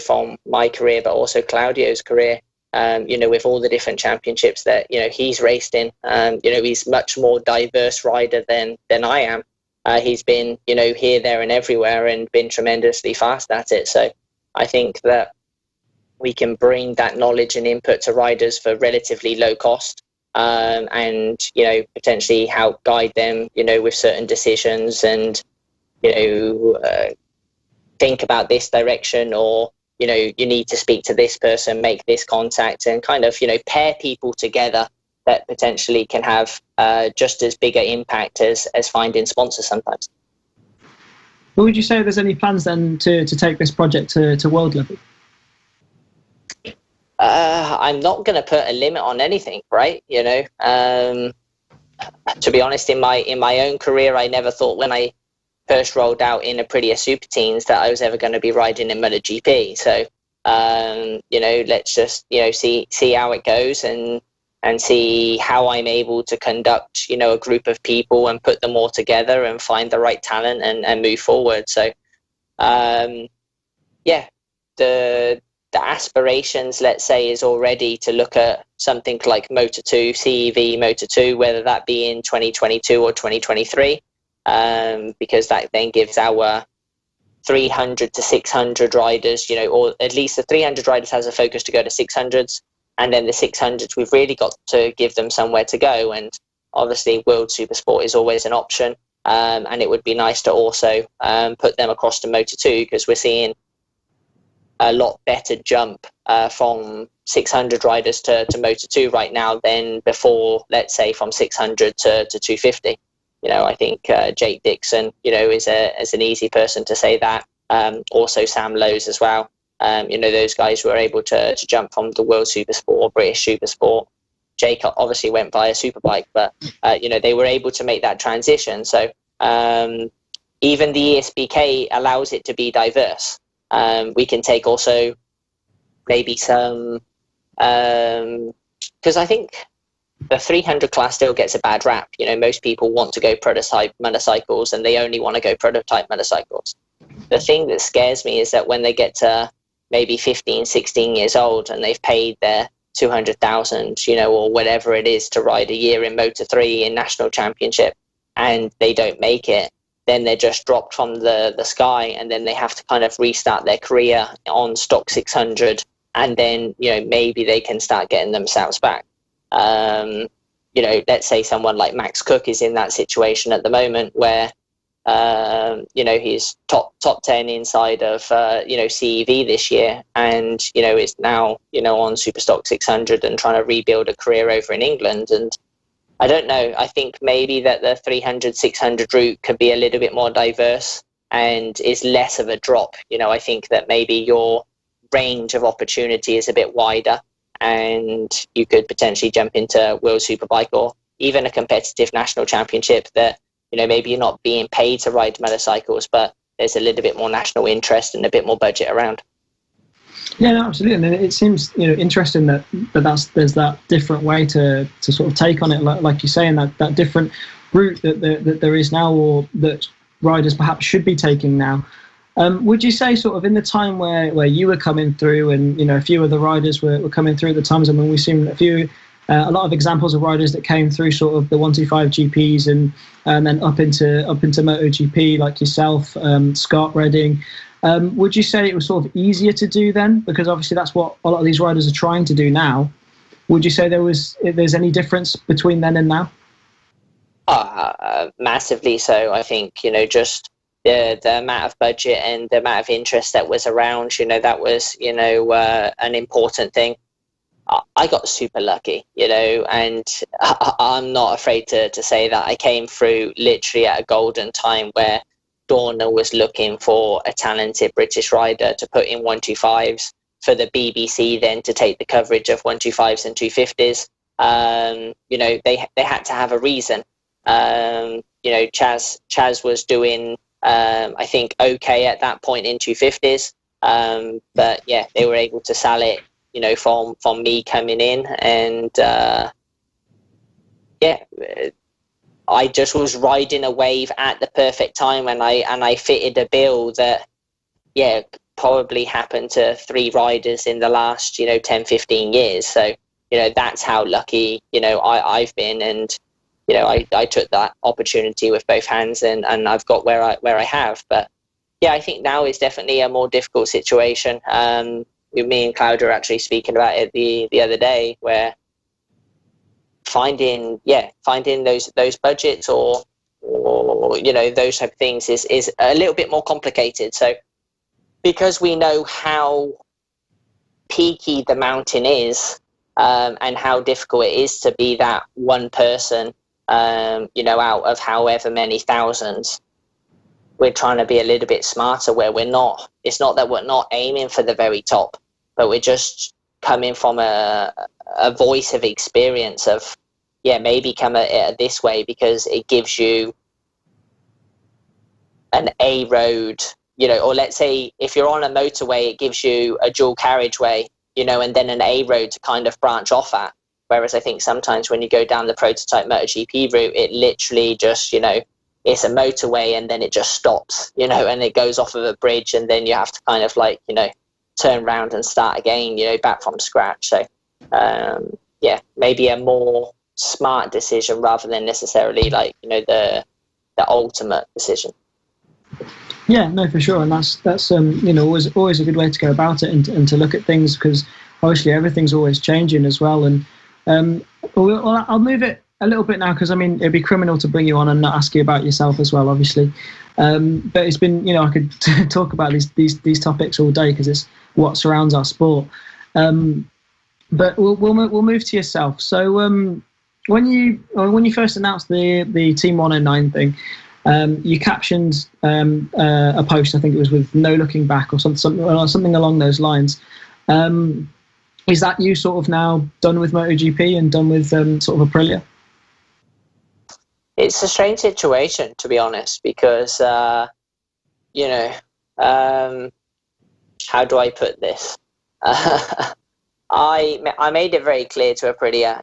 from my career, but also Claudio's career, with all the different championships that, he's raced in. He's much more diverse rider than I am. He's been, here, there and everywhere and been tremendously fast at it. So I think that we can bring that knowledge and input to riders for relatively low cost, and, potentially help guide them, with certain decisions and, think about this direction, or, you need to speak to this person, make this contact, and kind of, pair people together that potentially can have just as big an impact as finding sponsors sometimes. Well, would you say there's any plans then to take this project to world level? I'm not going to put a limit on anything, right? To be honest, in my own career, I never thought when I first rolled out in Aprilia Super Teens that I was ever going to be riding in MotoGP. So, let's just, see how it goes and see how I'm able to conduct, a group of people and put them all together and find the right talent and move forward. So, the aspirations, let's say, is already to look at something like Moto2, CEV Moto2, whether that be in 2022 or 2023, because that then gives our 300 to 600 riders, or at least the 300 riders has a focus to go to 600s, and then the 600s, we've really got to give them somewhere to go. And obviously World Supersport is always an option, and it would be nice to also put them across to Moto2, because we're seeing a lot better jump from 600 riders to Moto2 right now than before, let's say from 600 to 250. I think Jake Dixon, is an easy person to say that. Also Sam Lowes as well. Those guys were able to jump from the World Supersport or British Supersport. Jake obviously went via Superbike, but, they were able to make that transition. So even the ESBK allows it to be diverse. We can take also maybe some, because I think the 300 class still gets a bad rap. Most people want to go prototype motorcycles and they only want to go prototype motorcycles. The thing that scares me is that when they get to maybe 15, 16 years old and they've paid their 200,000, or whatever it is to ride a year in Moto3 in national championship, and they don't make it, then they're just dropped from the sky, and then they have to kind of restart their career on stock 600, and then maybe they can start getting themselves back. Let's say someone like Max Cook is in that situation at the moment where he's top 10 inside of CEV this year, and is now on Superstock 600 and trying to rebuild a career over in England. And I don't know, I think maybe that the 300 600 route could be a little bit more diverse and is less of a drop. I think that maybe your range of opportunity is a bit wider, and you could potentially jump into World Superbike or even a competitive national championship that maybe you're not being paid to ride motorcycles, but there's a little bit more national interest and a bit more budget around. Yeah, no, absolutely. And it seems, interesting that there's that different way to sort of take on it, like you're saying, that different route that there is now, or that riders perhaps should be taking now. Would you say, sort of in the time where you were coming through, and a few of the riders were coming through at the times, and when we've seen a lot of examples of riders that came through sort of the 125 GPs and then up into MotoGP, like yourself, Scott Redding. Would you say it was sort of easier to do then? Because obviously that's what a lot of these riders are trying to do now. Would you say there's any difference between then and now? Massively so. I think, just the amount of budget and the amount of interest that was around, that was, an important thing. I got super lucky, and I'm not afraid to say that I came through literally at a golden time where Dorna was looking for a talented British rider to put in 125s, for the BBC then to take the coverage of 125s and 250s. They had to have a reason. Chaz was doing, I think, okay at that point in 250s. But yeah, they were able to sell it, from me coming in, and I just was riding a wave at the perfect time, and I fitted a bill that, probably happened to 3 riders in the last, 10, 15 years. So, that's how lucky, I've been, and, I took that opportunity with both hands, and I've got where I have. But yeah, I think now is definitely a more difficult situation. Me and Claudia were actually speaking about it the other day, where finding those budgets or those type of things is a little bit more complicated. So because we know how peaky the mountain is, and how difficult it is to be that one person, out of however many thousands, we're trying to be a little bit smarter, where it's not that we're not aiming for the very top, but we're just coming from a voice of experience of, maybe come at it this way because it gives you an A road, or let's say if you're on a motorway, it gives you a dual carriageway, and then an A road to kind of branch off at. Whereas I think sometimes when you go down the prototype MotoGP route, it literally just, it's a motorway and then it just stops, and it goes off of a bridge, and then you have to kind of turn around and start again, back from scratch. So, maybe a more smart decision rather than necessarily the ultimate decision. Yeah, no, for sure. And that's always a good way to go about it, and to look at things, because obviously everything's always changing as well. And I'll move it a little bit now, because it'd be criminal to bring you on and not ask you about yourself as well, obviously. But it's been, I could talk about these topics all day, because it's what surrounds our sport. But we'll move to yourself. So when you first announced the Team 109 thing, you captioned a post, I think it was with "No looking back" or something along those lines. Is that you sort of now done with MotoGP and done with sort of Aprilia? It's a strange situation, to be honest, because how do I put this? I made it very clear to Aprilia,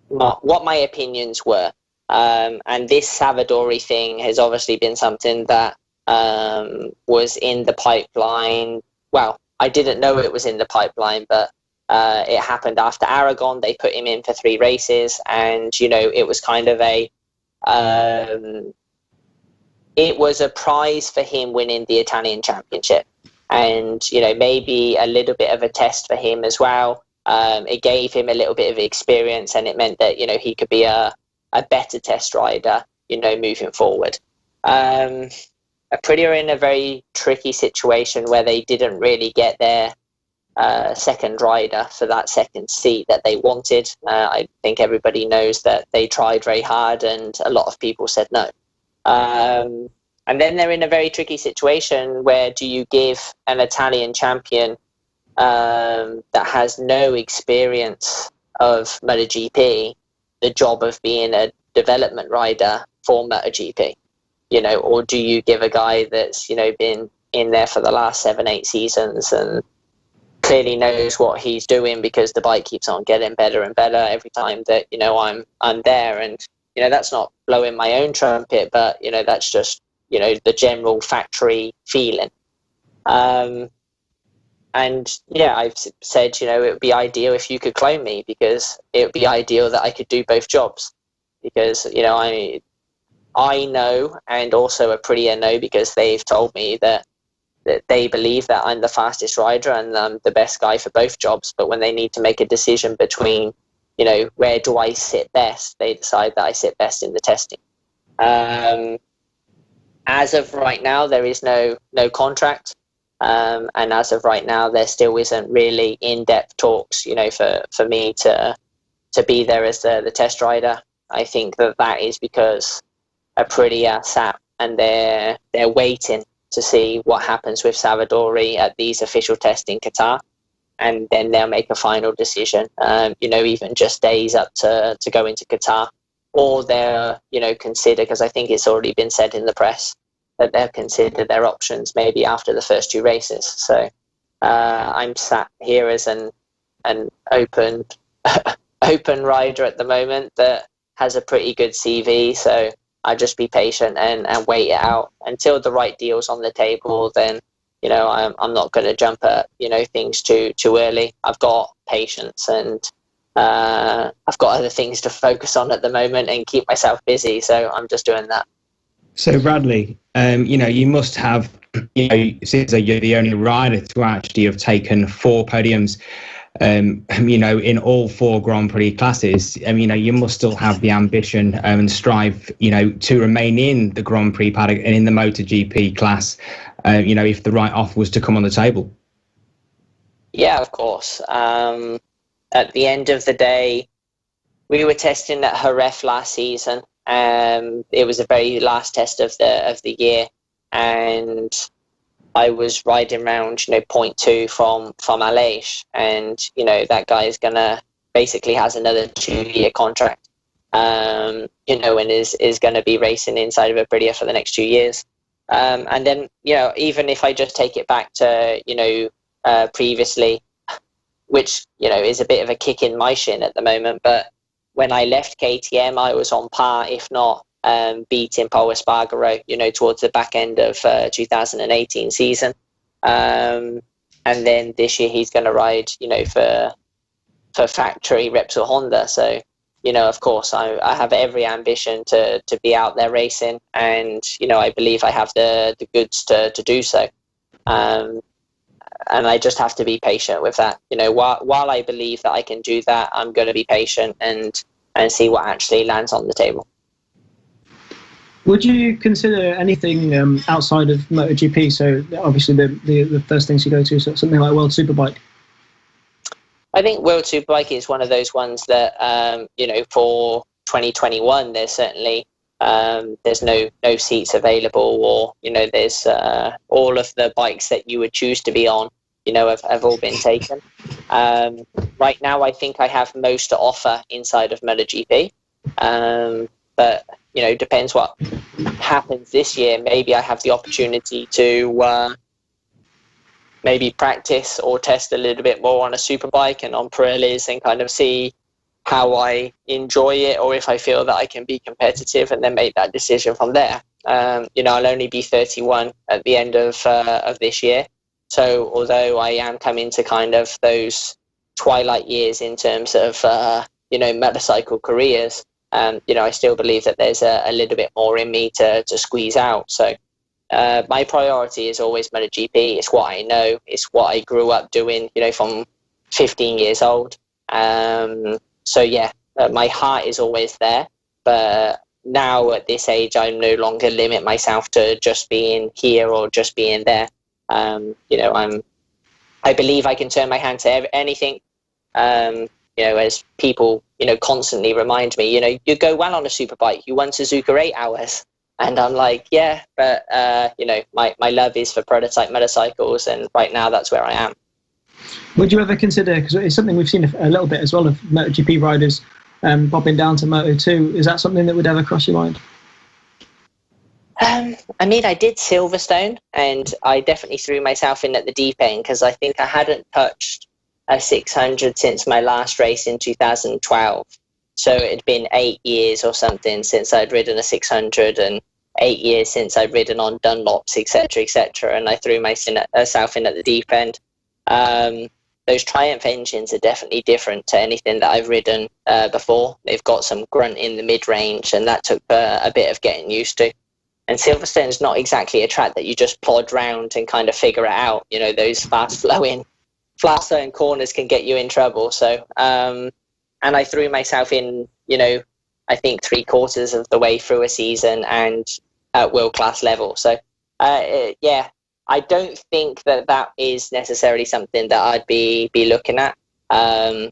what my opinions were, and this Savadori thing has obviously been something that was in the pipeline. Well, I didn't know it was in the pipeline, but it happened after Aragon. They put him in for 3 races, and it was kind of it was a prize for him winning the Italian Championship, and maybe a little bit of a test for him as well. It gave him a little bit of experience, and it meant that he could be a better test rider, moving forward. Aprilia are in a very tricky situation where they didn't really get their second rider for that second seat that they wanted. I think everybody knows that they tried very hard, and a lot of people said no. And then they're in a very tricky situation where do you give an Italian champion that has no experience of MotoGP the job of being a development rider for MotoGP? Or do you give a guy that's, been in there for the last 7-8 seasons and clearly knows what he's doing because the bike keeps on getting better and better every time that, you know, I'm there. And, you know, that's not blowing my own trumpet, but, you know, that's just, you know, the general factory feeling. And yeah, I've said, you know, it would be ideal if you could clone me, because it would be ideal that I could do both jobs, because, you know, I know, and also Aprilia know, because they've told me that they believe that I'm the fastest rider and I'm the best guy for both jobs. But when they need to make a decision between, you know, where do I sit best, they decide that I sit best in the testing. As of right now, there is no contract. And as of right now, there still isn't really in-depth talks, you know, for me to be there as the test rider. I think that is because Aprilia sat and they're waiting to see what happens with Savadori at these official tests in Qatar, and then they'll make a final decision. You know, even just days up to go into Qatar, or they'll, you know, consider, because I think it's already been said in the press that they'll consider their options maybe after the first 2 races. So I'm sat here as an open rider at the moment that has a pretty good CV. So I just be patient and wait it out until the right deal's on the table. Then, you know, I'm not going to jump at, you know, things too early. I've got patience, and I've got other things to focus on at the moment and keep myself busy. So I'm just doing that. So Bradley, you know, you must have, you know, since you're the only rider to actually have taken 4 podiums, you know, in all 4 Grand Prix classes. You know, you must still have the ambition and strive, you know, to remain in the Grand Prix paddock and in the MotoGP class, you know, if the right offer was to come on the table. Yeah, of course. At the end of the day, we were testing at Jerez last season. It was the very last test of the year, and I was riding around, you know, 0.2 from Aleix, and, you know, that guy is gonna basically has another 2-year contract, you know, and is gonna be racing inside of Aprilia for the next 2 years. And then, you know, even if I just take it back to, you know, previously, which, you know, is a bit of a kick in my shin at the moment, but when I left KTM, I was on par, if not beating Paul Espargaro, you know, towards the back end of 2018 season. And then this year he's going to ride, you know, for factory Repsol Honda. So, you know, of course, I have every ambition to be out there racing, and, you know, I believe I have the goods to do so. And I just have to be patient with that. You know, while I believe that I can do that, I'm going to be patient and see what actually lands on the table. Would you consider anything outside of MotoGP? So obviously the first things you go to, so something like World Superbike. I think World Superbike is one of those ones that, you know, for 2021, there's certainly there's no seats available, or, you know, there's all of the bikes that you would choose to be on, you know, have all been taken. Right now, I think I have most to offer inside of MotoGP, but, you know, depends what happens this year. Maybe I have the opportunity to maybe practice or test a little bit more on a superbike and on Pirellis, and kind of see how I enjoy it, or if I feel that I can be competitive, and then make that decision from there. You know, I'll only be 31 at the end of this year. So although I am coming to kind of those twilight years in terms of, you know, motorcycle careers, you know, I still believe that there's a little bit more in me to squeeze out. So my priority is always MotoGP. It's what I know. It's what I grew up doing, you know, from 15 years old. So yeah, my heart is always there, but now at this age, I no longer limit myself to just being here or just being there. You know, I believe I can turn my hand to anything. You know, as people, you know, constantly remind me, you know, you go well on a superbike, you won Suzuka 8 hours. And I'm like, yeah, but, you know, my love is for prototype motorcycles, and right now that's where I am. Would you ever consider, because it's something we've seen a little bit as well of MotoGP riders bobbing down to Moto2, is that something that would ever cross your mind? I mean, I did Silverstone, and I definitely threw myself in at the deep end because I think I hadn't touched a 600 since my last race in 2012. So it had been 8 years or something since I'd ridden a 600, and 8 years since I'd ridden on Dunlops, etc., and I threw myself in at the deep end. Those Triumph engines are definitely different to anything that I've ridden before. They've got some grunt in the mid-range, and that took a bit of getting used to. And Silverstone's not exactly a track that you just plod round and kind of figure it out. You know, those fast-flowing corners can get you in trouble. So, and I threw myself in, you know, I think 3/4 of the way through a season and at world-class level. So, yeah, I don't think that is necessarily something that I'd be looking at. But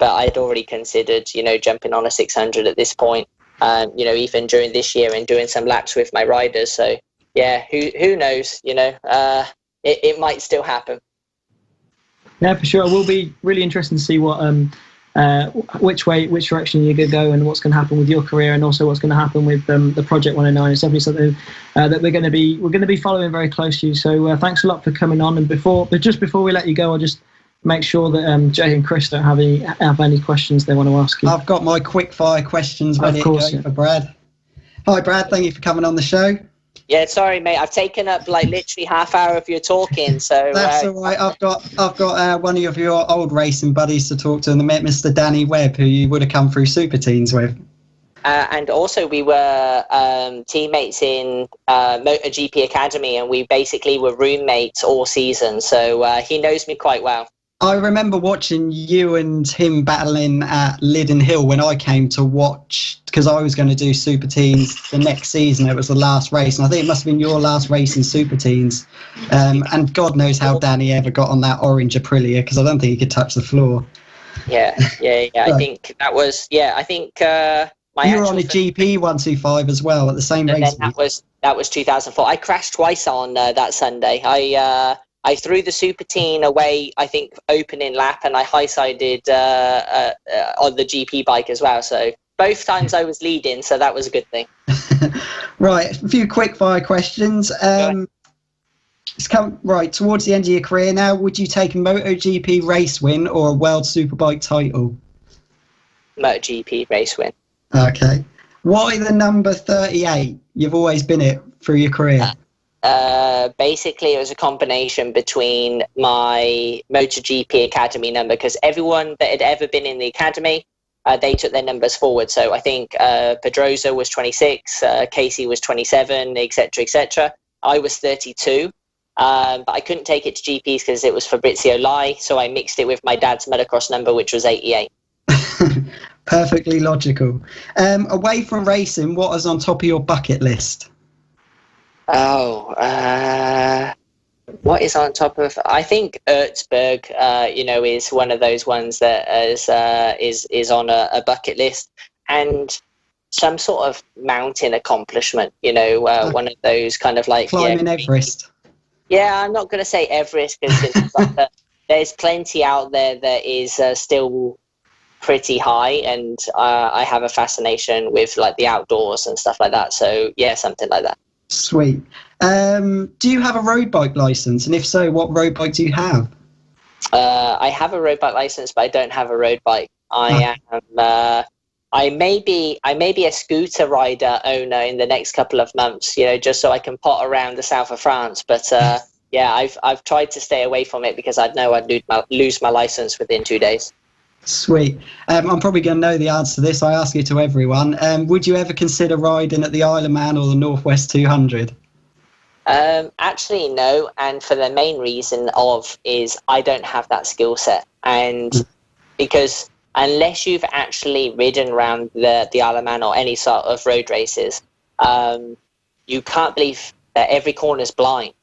I'd already considered, you know, jumping on a 600 at this point. You know, even during this year and doing some laps with my riders. So, yeah, who knows? You know, it might still happen. Yeah, for sure. It will be really interesting to see what which direction you're going to go and what's going to happen with your career, and also what's going to happen with the Project 109. It's definitely something that we're going to be following very closely. So thanks a lot for coming on. And just before we let you go, I'll just make sure that Jay and Chris don't have any questions they want to ask you. I've got my quick fire questions ready for Brad. Hi, Brad. Thank you for coming on the show. Yeah, sorry, mate. I've taken up like literally half hour of your talking, so that's all right. I've got one of your old racing buddies to talk to, and I met Mr. Danny Webb, who you would have come through Super Teens with. And also, we were teammates in MotoGP Academy, and we basically were roommates all season. So he knows me quite well. I remember watching you and him battling at Lydden Hill when I came to watch, because I was going to do Super Teens the next season. It was the last race, and I think it must have been your last race in Super Teens. And God knows how Danny ever got on that orange Aprilia, because I don't think he could touch the floor. Yeah. I think that was, I think my you were on a GP 125 as well at the same race. That was 2004. I crashed twice on that Sunday. I threw the Super Teen away, I think, opening lap, and I high-sided on the GP bike as well. So both times I was leading, so that was a good thing. Right, a few quick-fire questions. It's come right towards the end of your career now. Would you take a MotoGP race win or a World Superbike title? MotoGP race win. Okay. Why the number 38? You've always been it through your career. Basically, it was a combination between my MotoGP Academy number, because everyone that had ever been in the Academy, they took their numbers forward. So I think Pedrosa was 26, Casey was 27, etc. I was 32, but I couldn't take it to GPs because it was Fabrizio Lai, so I mixed it with my dad's motocross number, which was 88. Perfectly logical. Away from racing, what is on top of your bucket list? What is on top of? I think Erzberg, is one of those ones that is on a bucket list, and some sort of mountain accomplishment. One of those kind of like climbing Everest. Yeah, I'm not going to say Everest because there's plenty out there that is still pretty high, and I have a fascination with like the outdoors and stuff like that. So yeah, something like that. Sweet. Do you have a road bike license? And if so, what road bike do you have? I have a road bike license, but I don't have a road bike. I may be a scooter rider owner in the next couple of months, just so I can pot around the south of France. But I've tried to stay away from it because I know I'd lose my license within 2 days. Sweet. I'm probably going to know the answer to this. I ask it to everyone. Would you ever consider riding at the Isle of Man or the Northwest 200? Actually, no. And for the main reason is I don't have that skill set. And because unless you've actually ridden around the Isle of Man or any sort of road races, you can't believe that every corner is blind.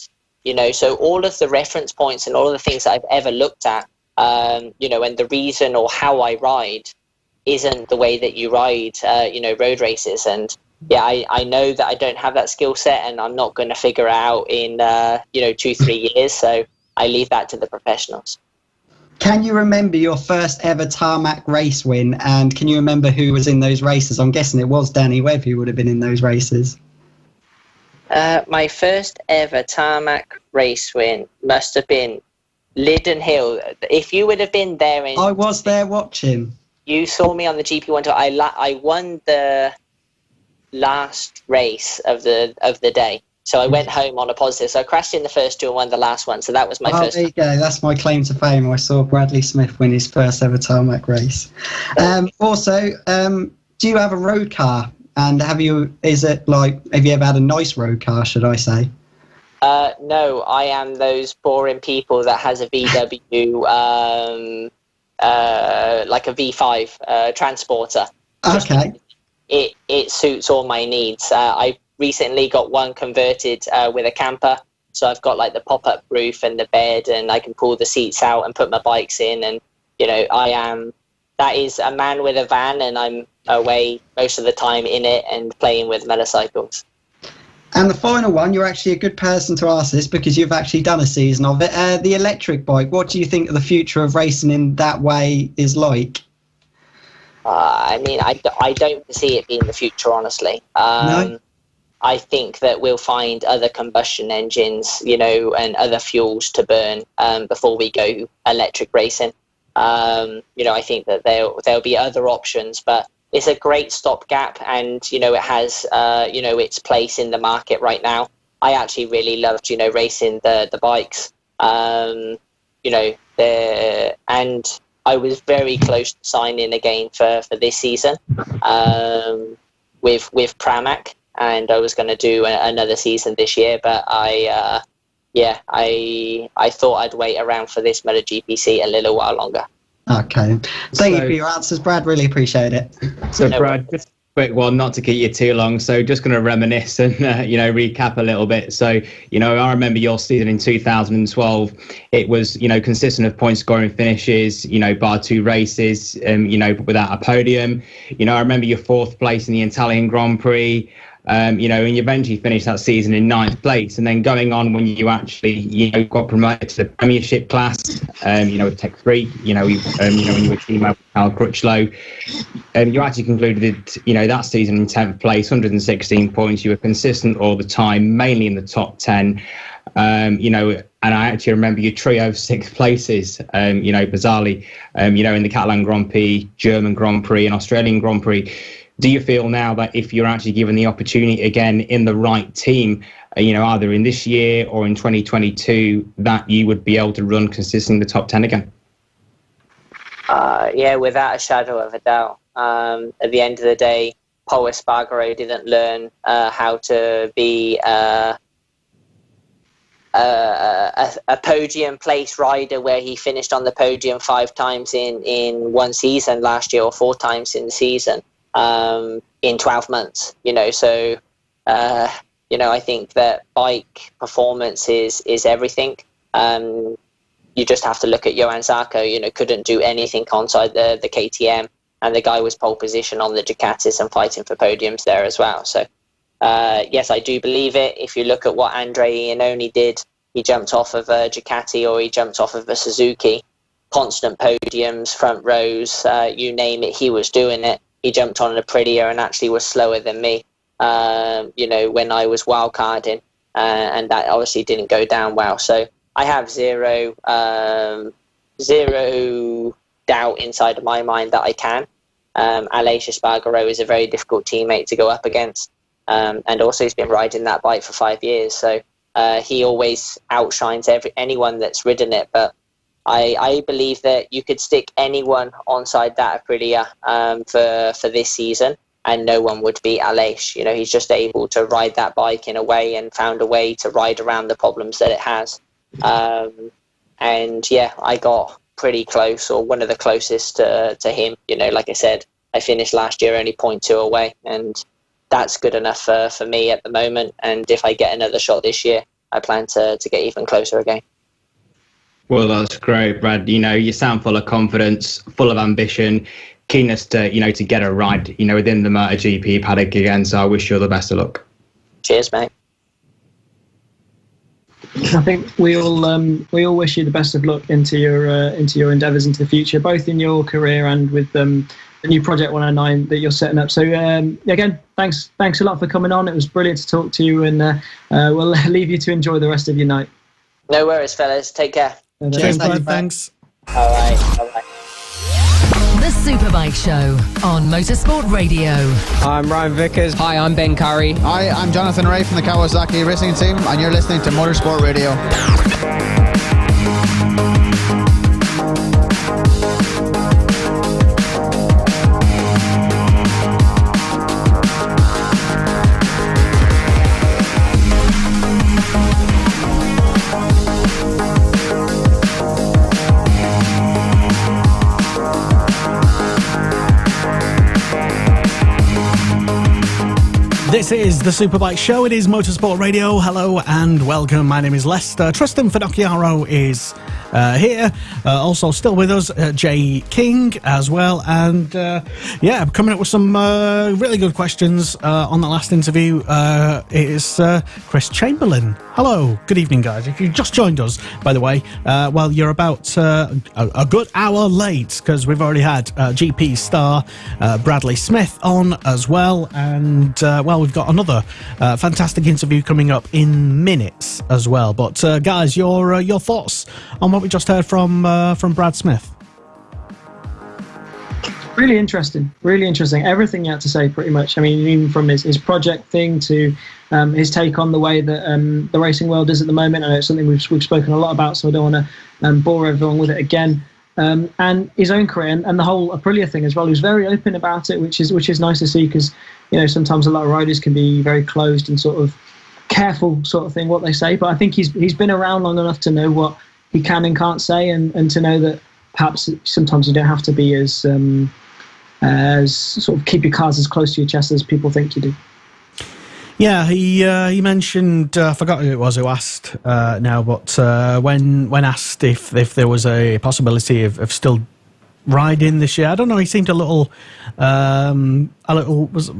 So all of the reference points and all of the things that I've ever looked at, and the reason or how I ride isn't the way that you ride, road races. And I know that I don't have that skill set, and I'm not going to figure it out in 2-3 years. So I leave that to the professionals. Can you remember your first ever Tarmac race win? And can you remember who was in those races? I'm guessing it was Danny Webb who would have been in those races. My first ever tarmac race win must have been Liddon Hill. If you would have been there, I was there watching. You saw me on the GP1 tour. I won the last race of the day. So I went home on a positive. So I crashed in the first two and won the last one. So that was my first. There you go. That's my claim to fame. I saw Bradley Smith win his first ever tarmac race. Also, do you have a road car? And have you ever had a nice road car, should I say? No, I am those boring people that has a VW, like a V5 transporter. Okay. It suits all my needs. I recently got one converted with a camper. So I've got like the pop-up roof and the bed, and I can pull the seats out and put my bikes in. And, that is a man with a van, and I'm away most of the time in it and playing with motorcycles. And the final one, you're actually a good person to ask this because you've actually done a season of it. The electric bike, what do you think the future of racing in that way is like? I don't see it being the future, honestly. No? I think that we'll find other combustion engines, and other fuels to burn before we go electric racing. I think that there'll be other options, but it's a great stopgap, and it has its place in the market right now. I actually really loved racing the bikes, and I was very close to signing again for this season with Tarmac, and I was going to do another season this year, but I thought I'd wait around for this MotoGP seat a little while longer. Okay. Thank you for your answers, Brad. Really appreciate it. So, Brad, just a quick one, not to keep you too long. So just going to reminisce and, recap a little bit. So, I remember your season in 2012. It was, consistent of point scoring finishes, bar 2 races, without a podium. I remember your 4th place in the Italian Grand Prix. And you eventually finished that season in 9th place, and then going on when you actually, got promoted to the Premiership class, with Tech 3, when you were team up with Cal Crutchlow, you actually concluded, that season in 10th place, 116 points. You were consistent all the time, mainly in the top 10. And I actually remember your trio of 6th places, bizarrely, in the Catalan Grand Prix, German Grand Prix, and Australian Grand Prix. Do you feel now that if you're actually given the opportunity again in the right team, either in this year or in 2022, that you would be able to run consistently in the top 10 again? Yeah, without a shadow of a doubt. At the end of the day, Paul Espargaro didn't learn how to be a podium place rider where he finished on the podium 5 times in one season last year, or 4 times in the season. In 12 months, so I think that bike performance is everything. You just have to look at Johan Zarco, couldn't do anything inside the KTM, and the guy was pole position on the Ducatis and fighting for podiums there as well. So yes, I do believe it. If you look at what Andrea Iannone did, he jumped off of a Ducati or he jumped off of a Suzuki, constant podiums, front rows, you name it, he was doing it. He jumped on a Aprilia and actually was slower than me, when I was wildcarding, and that obviously didn't go down well. So I have zero doubt inside of my mind that I can. Aleix Espargaro is a very difficult teammate to go up against, and also he's been riding that bike for 5 years. So he always outshines anyone that's ridden it, but I believe that you could stick anyone onside that Aprilia for this season, and no one would beat Aleix. He's just able to ride that bike in a way and found a way to ride around the problems that it has. And yeah, I got pretty close, or one of the closest to him. Like I said, I finished last year only 0.2 away, and that's good enough for me at the moment. And if I get another shot this year, I plan to get even closer again. Well, that's great, Brad. You sound full of confidence, full of ambition, keenness to, to get a ride, within the MotoGP paddock again. So I wish you all the best of luck. Cheers, mate. I think we all wish you the best of luck into your endeavours into the future, both in your career and with new Project 109 that you're setting up. So again, thanks a lot for coming on. It was brilliant to talk to you, and we'll leave you to enjoy the rest of your night. No worries, fellas. Take care. Cheers, bud. Thanks. All right. Bye-bye. The Superbike Show on Motorsport Radio. I'm Ryan Vickers. Hi, I'm Ben Curry. Hi, I'm Jonathan Ray from the Kawasaki Racing Team, and you're listening to Motorsport Radio. This is the Superbike Show. It is Motorsport Radio. Hello and welcome. My name is Lester. Tristan Finocchiaro is here. Also still with us, Jay King as well. And coming up with some really good questions on the last interview is Chris Chamberlain. Hello. Good evening, guys. If you just joined us, by the way, you're about a good hour late because we've already had GP star Bradley Smith on as well. And, we've got another fantastic interview coming up in minutes as well. But, guys, your thoughts on what we just heard from Brad Smith? Really interesting. Everything you had to say, pretty much. I mean, even from his project thing to his take on the way that the racing world is at the moment. I know it's something we've spoken a lot about, so I don't want to bore everyone with it again. And his own career and the whole Aprilia thing as well. He was very open about it, which is nice to see, because sometimes a lot of riders can be very closed and sort of careful sort of thing what they say. But I think he's been around long enough to know what he can and can't say, and to know that perhaps sometimes you don't have to be as sort of keep your cards as close to your chest as people think you do. Yeah, he mentioned, I forgot who it was who asked now, but when asked if there was a possibility of still riding this year, I don't know, he seemed a little was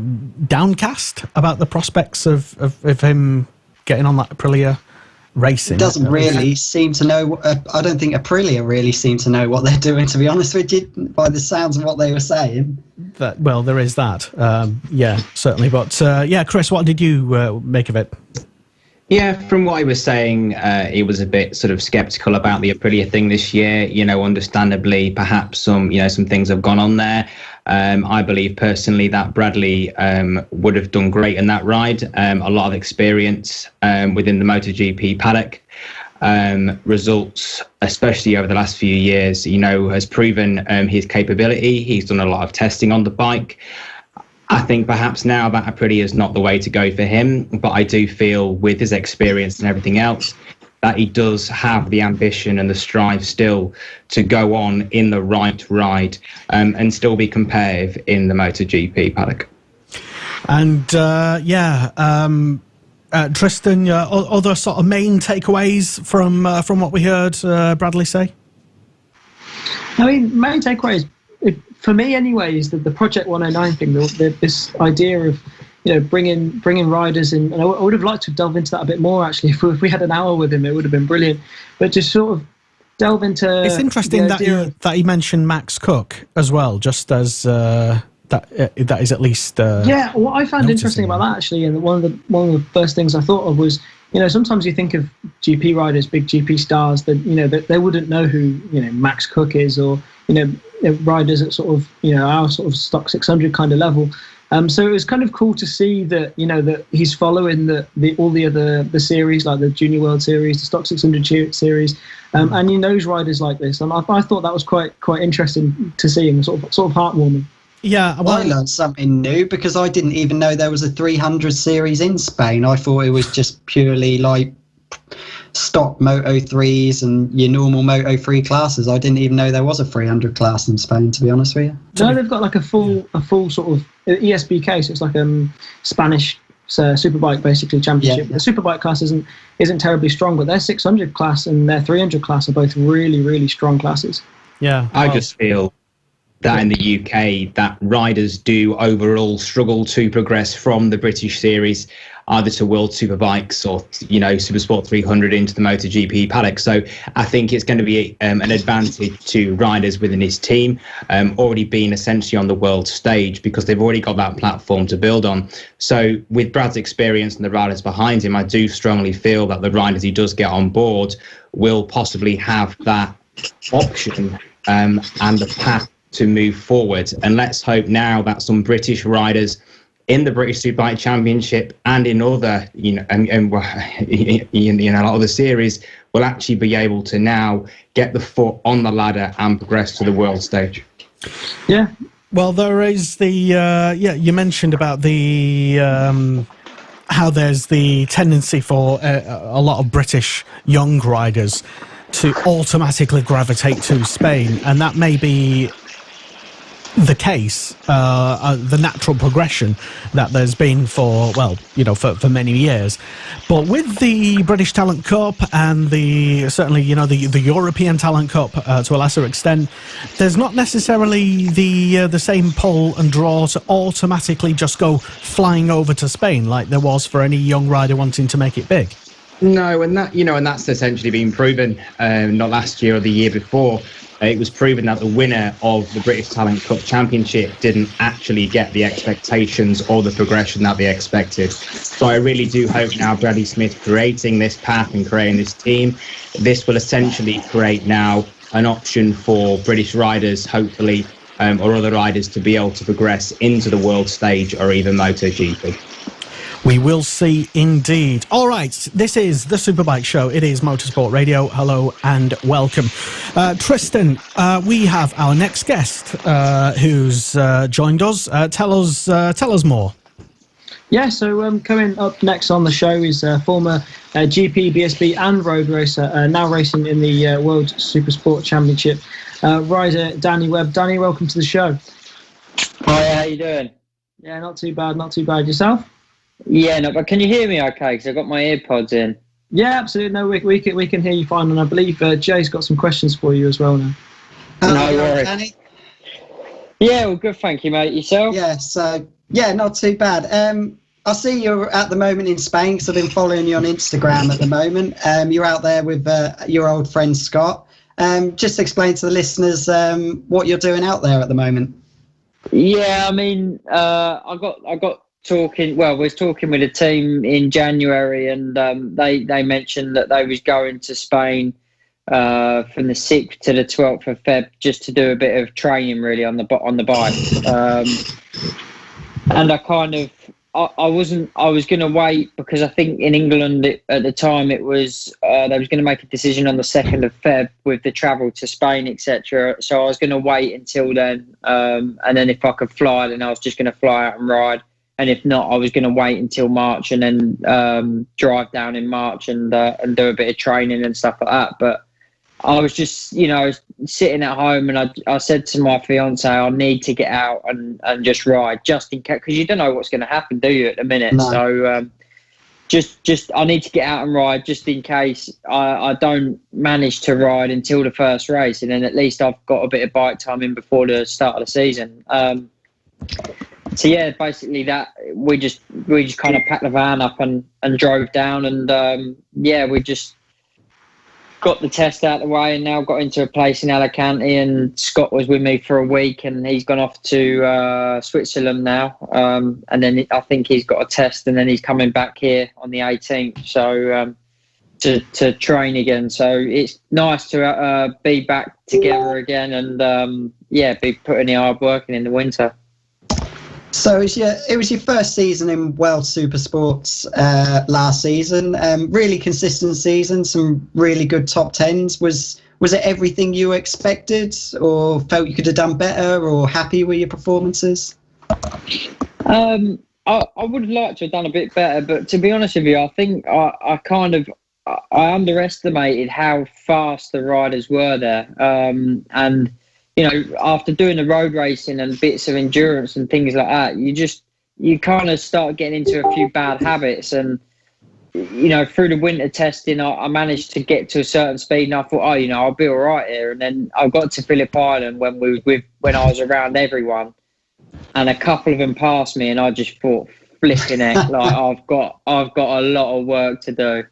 downcast about the prospects of him getting on that Aprilia racing. Doesn't really seem to know. I don't think Aprilia really seem to know what they're doing, to be honest with you, by the sounds of what they were saying. There is that. Yeah, certainly. But Chris, what did you make of it? Yeah, from what he was saying, he was a bit sort of sceptical about the Aprilia thing this year. Understandably, perhaps some things have gone on there. I believe personally that Bradley would have done great in that ride. A lot of experience within the MotoGP paddock. Results, especially over the last few years, has proven his capability. He's done a lot of testing on the bike. I think perhaps now that Aprilia is not the way to go for him, but I do feel with his experience and everything else that he does have the ambition and the strive still to go on in the right ride and still be competitive in the MotoGP paddock. And Tristan, other sort of main takeaways from what we heard Bradley say? I mean, main takeaways, for me anyway, is the Project 109 thing, this idea of bringing riders in. And I would have liked to delve into that a bit more, actually. If we had an hour with him, it would have been brilliant. But just sort of delve into... It's interesting that he mentioned Max Cook as well, just as that is at least... what I found interesting about that, actually, and one of the first things I thought of was, sometimes you think of GP riders, big GP stars, that they wouldn't know who Max Cook is, or riders at sort of our sort of stock 600 kind of level. So it was kind of cool to see that that he's following all the series, like the Junior World Series, the Stock 600 Series, and he knows riders like this. And I thought that was quite interesting to see, and sort of heartwarming. Yeah, well, I learned something new, because I didn't even know there was a 300 series in Spain. I thought it was just purely like stock Moto 3s and your normal Moto 3 classes. I didn't even know there was a 300 class in Spain, to be honest with you. No, they've got like a full sort of ESBK, so it's like Spanish Superbike basically championship. Yeah. The Superbike class isn't terribly strong, but their 600 class and their 300 class are both really, really strong classes. Yeah, I just feel that in the UK, that riders do overall struggle to progress from the British series. either to World Superbikes or, Supersport 300 into the MotoGP paddock. So I think it's going to be an advantage to riders within his team, already being essentially on the world stage, because they've already got that platform to build on. So with Brad's experience and the riders behind him, I do strongly feel that the riders he does get on board will possibly have that option and the path to move forward. And let's hope now that some British riders in the British Superbike Championship and in other, a lot of the series will actually be able to now get the foot on the ladder and progress to the world stage. Yeah. Well, there is the, you mentioned about the, how there's the tendency for a lot of British young riders to automatically gravitate to Spain, and that may be the case, the natural progression that there's been for many years. But with the British Talent Cup and the European Talent Cup to a lesser extent, there's not necessarily the same pull and draw to automatically just go flying over to Spain like there was for any young rider wanting to make it big. No, and that's essentially been proven, not last year or the year before. It was proven that the winner of the British Talent Cup Championship didn't actually get the expectations or the progression that they expected. So I really do hope now Bradley Smith creating this path and creating this team, this will essentially create now an option for British riders, hopefully, or other riders to be able to progress into the world stage or even MotoGP. We will see indeed. All right, this is the Superbike Show. It is Motorsport Radio. Hello and welcome. Tristan, we have our next guest who's joined us. Tell us more. Yeah, so coming up next on the show is former GP, BSB and road racer, now racing in the World Supersport Championship, rider Danny Webb. Danny, welcome to the show. Hi, how you doing? Yeah, not too bad. Yourself? Yeah, no, but can you hear me okay? Because I've got my earpods in. Yeah, absolutely. No, we can hear you fine. And I believe Jay's got some questions for you as well now. No worries. Danny? Yeah, well, good, thank you, mate. Yourself? Yeah, so, not too bad. I see you're at the moment in Spain, because I've been following you on Instagram at the moment. You're out there with your old friend Scott. Just explain to the listeners what you're doing out there at the moment. Yeah, I mean, I got talking. Well, we was talking with a team in January, and they mentioned that they was going to Spain from the 6th to the 12th of Feb just to do a bit of training really on the bike. And I was going to wait, because I think in England at the time it was they was going to make a decision on the 2nd of Feb with the travel to Spain, etc. So I was going to wait until then, and then if I could fly, then I was just going to fly out and ride. And if not, I was going to wait until March and then drive down in March and do a bit of training and stuff like that. But I was just, sitting at home, and I said to my fiance, I need to get out and just ride, just in case, because you don't know what's going to happen, do you, at the minute? No. So just I need to get out and ride just in case I don't manage to ride until the first race, and then at least I've got a bit of bike time in before the start of the season. So yeah, basically that we just kind of packed the van up and drove down, and we just got the test out of the way, and now got into a place in Alicante, and Scott was with me for a week, and he's gone off to Switzerland now, and then I think he's got a test, and then he's coming back here on the 18th, so to train again. So it's nice to be back together again, and be putting the hard work in the winter. So it was your first season in World Supersports last season. Really consistent season, some really good top tens. Was it everything you expected, or felt you could have done better, or happy with your performances? I would have liked to have done a bit better, but to be honest with you, I think I underestimated how fast the riders were there, and after doing the road racing and bits of endurance and things like that, you kind of start getting into a few bad habits. And, through the winter testing, I managed to get to a certain speed, and I thought, I'll be all right here. And then I got to Phillip Island when I was around everyone, and a couple of them passed me, and I just thought, flipping heck, like I've got a lot of work to do.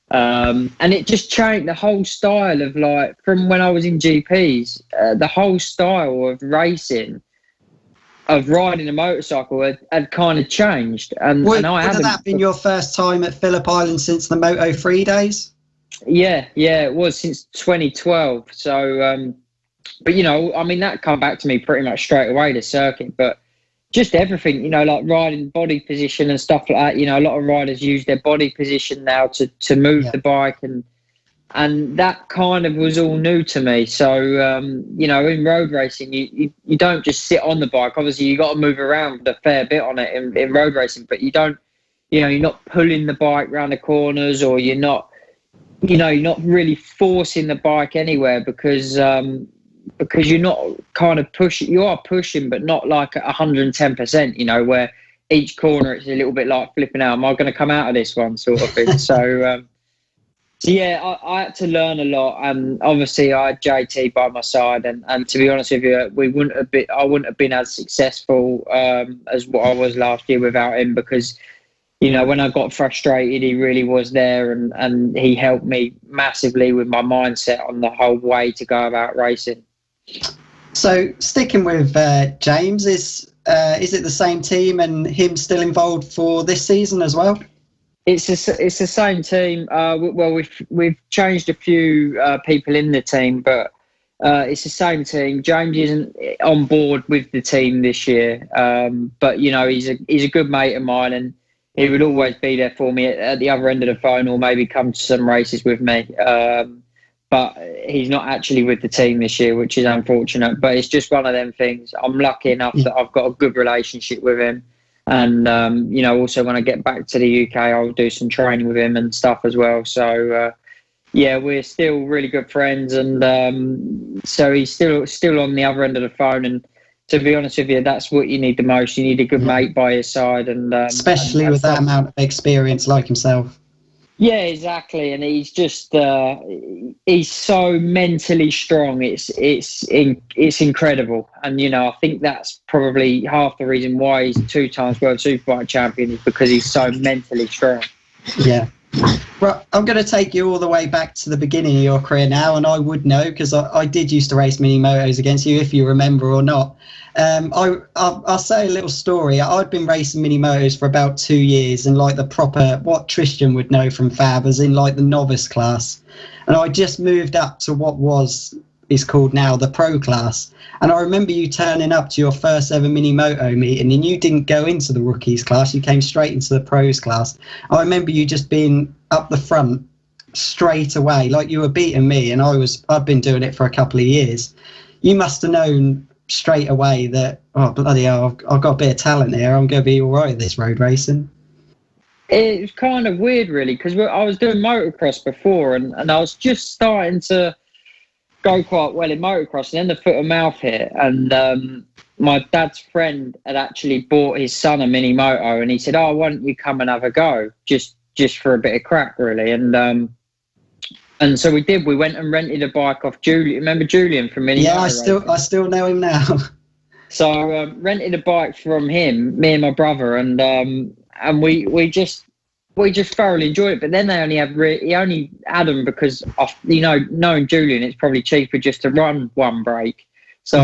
And it just changed the whole style of, like, from when I was in GPs, the whole style of racing, of riding a motorcycle had kind of changed. And Would I have that been your first time at Phillip Island since the Moto3 days? Yeah, it was since 2012. So, but, you know, I mean, that come back to me pretty much straight away, the circuit, but just everything, you know, like riding body position and stuff like that. You know, a lot of riders use their body position now to move the bike, and that kind of was all new to me. So, you know, in road racing, you don't just sit on the bike. Obviously, you got to move around a fair bit on it in road racing, but you don't, you know, you're not pulling the bike around the corners, or you're not really forcing the bike anywhere, because you're not kind of pushing. You are pushing, but not like 110%, you know, where each corner it's a little bit like flipping out. Am I going to come out of this one, sort of thing? So yeah, I had to learn a lot, and obviously I had JT by my side, and to be honest with you, I wouldn't have been as successful as what I was last year without him, because, you know, when I got frustrated, he really was there, and he helped me massively with my mindset on the whole way to go about racing. So, sticking with James, is it the same team and him still involved for this season as well? It's the same team. Well, we've changed a few people in the team, but it's the same team. James isn't on board with the team this year, but, you know, he's a good mate of mine, and he would always be there for me at the other end of the phone, or maybe come to some races with me. But he's not actually with the team this year, which is unfortunate. But it's just one of them things. I'm lucky enough that I've got a good relationship with him. And, you know, also when I get back to the UK, I'll do some training with him and stuff as well. So, yeah, we're still really good friends. And so he's still on the other end of the phone. And to be honest with you, that's what you need the most. You need a good mate by your side. And especially with that amount of experience like himself. Yeah, exactly. And he's just he's so mentally strong. It's incredible. And, you know, I think that's probably half the reason why he's 2-time World Superbike champion, is because he's so mentally strong. Yeah. Well, I'm going to take you all the way back to the beginning of your career now, and I would know, because I did used to race mini motos against you, if you remember or not. I'll say a little story. I'd been racing mini motos for about 2 years, and like the proper, what Tristan would know from Fab, as in like the novice class. And I just moved up to what is called now the pro class. And I remember you turning up to your first ever mini moto meeting, and you didn't go into the rookies class, you came straight into the pros class. I remember you just being up the front straight away, like you were beating me, and I've been doing it for a couple of years. You must have known straight away that, oh bloody hell, I've got a bit of talent here, I'm going to be all right at this road racing. It was kind of weird, really, because I was doing motocross before, and I was just starting to go quite well in motocross, and then the foot and mouth hit, and my dad's friend had actually bought his son a mini moto, and he said, "Oh, why don't you come and have a go, just for a bit of crack, really?" And so we did. We went and rented a bike off Julian. Remember Julian from Mini? Yeah, I still know him now. So rented a bike from him, me and my brother, and we just thoroughly enjoyed it. But then he only had them because of, you know, knowing Julian, it's probably cheaper just to run one brake. So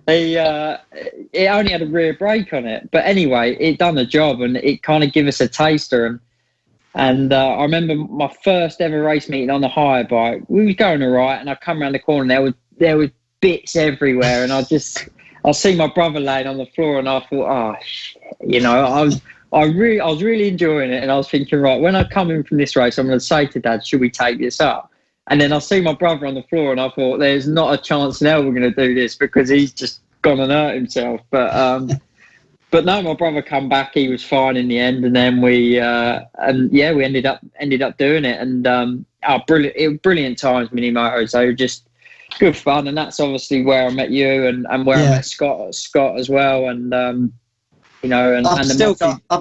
it only had a rear brake on it. But anyway, it done the job, and it kind of gave us a taster. And I remember my first ever race meeting on the hire bike. We was going all right, and I come around the corner, and there were bits everywhere, and I see my brother laying on the floor, and I thought, oh shit, you know, I was really enjoying it, and I was thinking, right, when I come in from this race, I'm going to say to Dad, should we take this up? And then I see my brother on the floor, and I thought, there's not a chance now we're going to do this, because he's just gone and hurt himself. But no, my brother come back. He was fine in the end, and then we ended up doing it, and brilliant times mini motos. They were just good fun, and that's obviously where I met you, and where I met Scott as well, and you know, and I've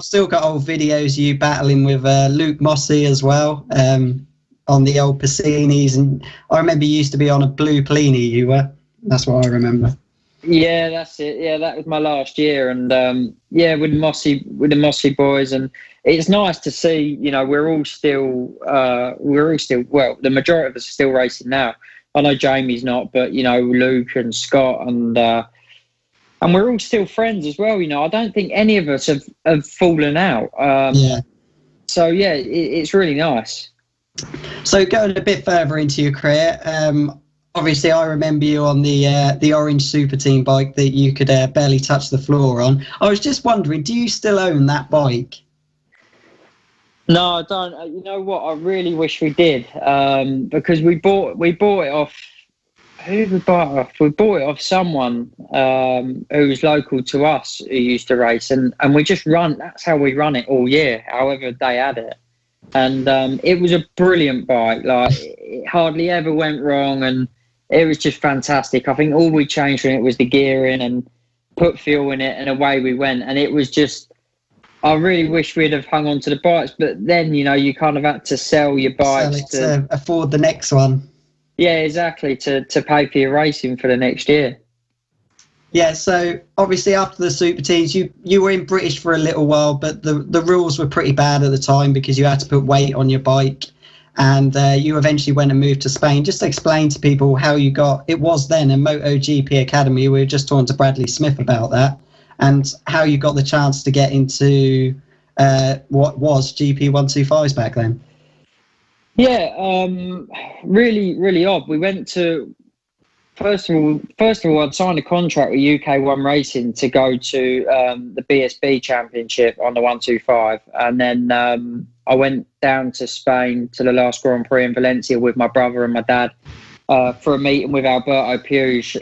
still got old videos of you battling with Luke Mossy as well, on the old Passinis, and I remember you used to be on a blue Plini. You were. That's what I remember. Yeah, that's it. Yeah, that was my last year, and with the Mossy boys, and it's nice to see. We're all still well. The majority of us are still racing now. I know Jamie's not, but Luke and Scott and we're all still friends as well. I don't think any of us have fallen out. So yeah, it's really nice. So going a bit further into your career, obviously I remember you on the orange Super Team bike that you could barely touch the floor on. I was just wondering, do you still own that bike? No, I don't. You know what? I really wish we did, because we bought it off. Who did we buy it off? We bought it off someone who was local to us who used to race, and we just run. That's how we run it all year. However they had it, and it was a brilliant bike. Like, it hardly ever went wrong, and it was just fantastic. I think all we changed from it was the gearing and put fuel in it, and away we went. And it was just, I really wish we'd have hung on to the bikes, but then, you kind of had to sell your bikes to afford the next one. Yeah, exactly, to pay for your racing for the next year. Yeah, so obviously after the Super Teams, you were in British for a little while, but the rules were pretty bad at the time because you had to put weight on your bike, and you eventually went and moved to Spain. Just explain to people how you got, it was then a MotoGP Academy. We were just talking to Bradley Smith about that, and how you got the chance to get into what was GP 125s back then. Yeah, really, really odd. We went to, first of all, I'd signed a contract with UK One Racing to go to the BSB Championship on the 125, and then I went down to Spain to the last Grand Prix in Valencia with my brother and my dad for a meeting with Alberto Puig.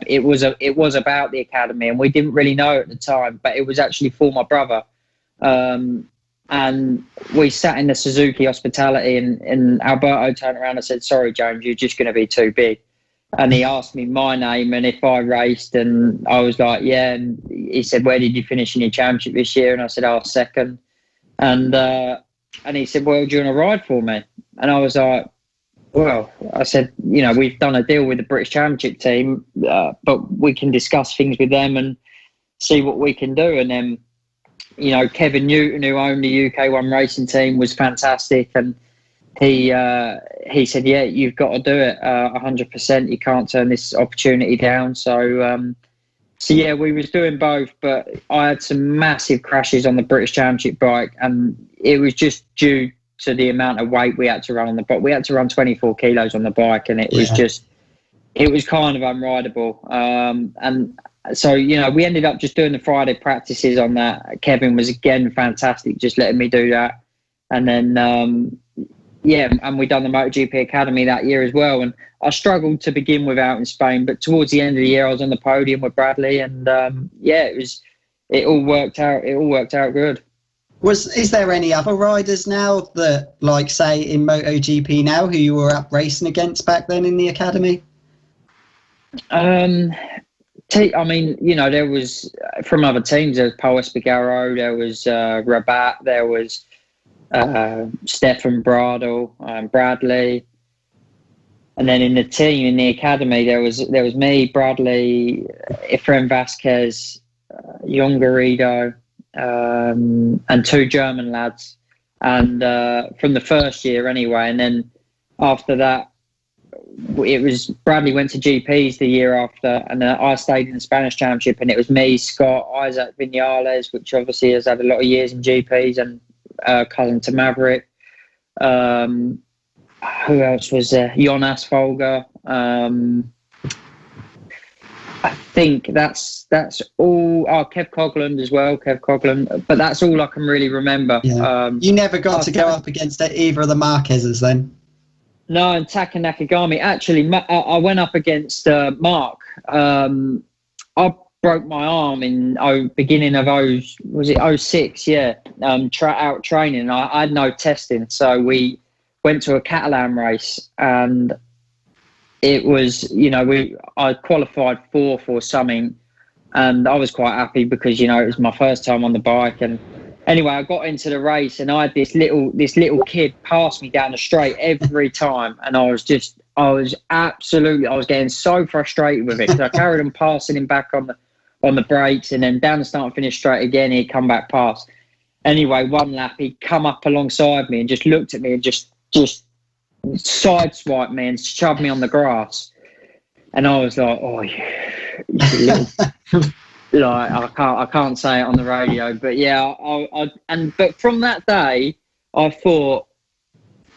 It was about the academy, and we didn't really know at the time, but it was actually for my brother. And we sat in the Suzuki hospitality, and Alberto turned around and said, "Sorry, James, you're just going to be too big." And he asked me my name and if I raced, and I was like, yeah. And he said, "Where did you finish in your championship this year?" And I said, "Oh, second." And he said, "Well, do you want to ride for me?" And I was like, well, I said, we've done a deal with the British Championship team, but we can discuss things with them and see what we can do. And then, Kevin Newton, who owned the UK One Racing team, was fantastic, and he said, "Yeah, you've got to do it 100%. You can't turn this opportunity down." So yeah, we was doing both, but I had some massive crashes on the British Championship bike, and it was just due to the amount of weight we had to run on the bike. We had to run 24 kilos on the bike, and it was kind of unrideable. And so, we ended up just doing the Friday practices on that. Kevin was, again, fantastic, just letting me do that. And then, and we done the MotoGP Academy that year as well. And I struggled to begin with out in Spain, but towards the end of the year, I was on the podium with Bradley. And, it all worked out. It all worked out good. Is there any other riders now that, like, say, in MotoGP now, who you were up racing against back then in the Academy? I mean, there was, from other teams, there was Paul Espargaro, there was Rabat, there was Stefan Bradl, Bradley. And then in the team, in the Academy, there was me, Bradley, Efren Vasquez, Jon Garrido, and two German lads. And from the first year anyway, and then after that, it was Bradley went to GPs the year after, and then I stayed in the Spanish Championship, and it was me, Scott, Isaac Vinales, which obviously has had a lot of years in GPs, and cousin to Maverick. Who else was there? Jonas Folger. I think that's all. Oh, Kev Cogland as well, but that's all I can really remember. Yeah. You never got to go up against either of the Marquezes then? No, and Taka Nakagami. Actually, I went up against Mark. I broke my arm in beginning of 06? Yeah, out training. I had no testing, so we went to a Catalan race, and it was, I qualified fourth or something, and I was quite happy because it was my first time on the bike. And anyway, I got into the race, and I had this little kid pass me down the straight every time, and I was just I was getting so frustrated with it because I carried on passing him back on the brakes, and then down the start and finish straight again, he'd come back past. Anyway, one lap, he'd come up alongside me and just looked at me and just sideswiped me and shoved me on the grass. And I was like, oh, you little... like, I can't say it on the radio, but yeah, but from that day, I thought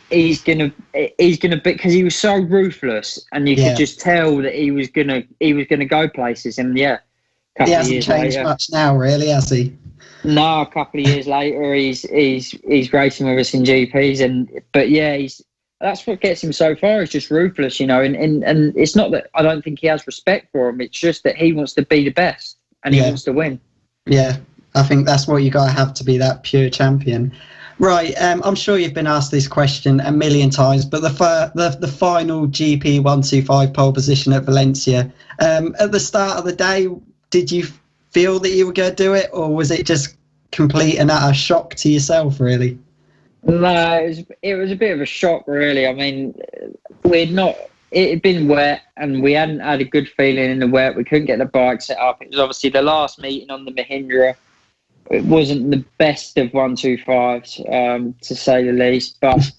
he's gonna be, because he was so ruthless, and you could just tell that he was gonna go places. And yeah, he hasn't changed much now, really, has he? No, a couple of years later, he's racing with us in GPs, but yeah, that's what gets him so far. He's just ruthless, you know. And it's not that I don't think he has respect for him. It's just that he wants to be the best and he wants to win. Yeah, I think that's what you got to have to be that pure champion. Right, I'm sure you've been asked this question a million times, but the final GP 125 pole position at Valencia, at the start of the day, did you feel that you were going to do it, or was it just complete and utter shock to yourself, really? No, it was a bit of a shock, really. I mean, it had been wet, and we hadn't had a good feeling in the wet. We couldn't get the bike set up. It was obviously the last meeting on the Mahindra. It wasn't the best of 125s, to say the least, but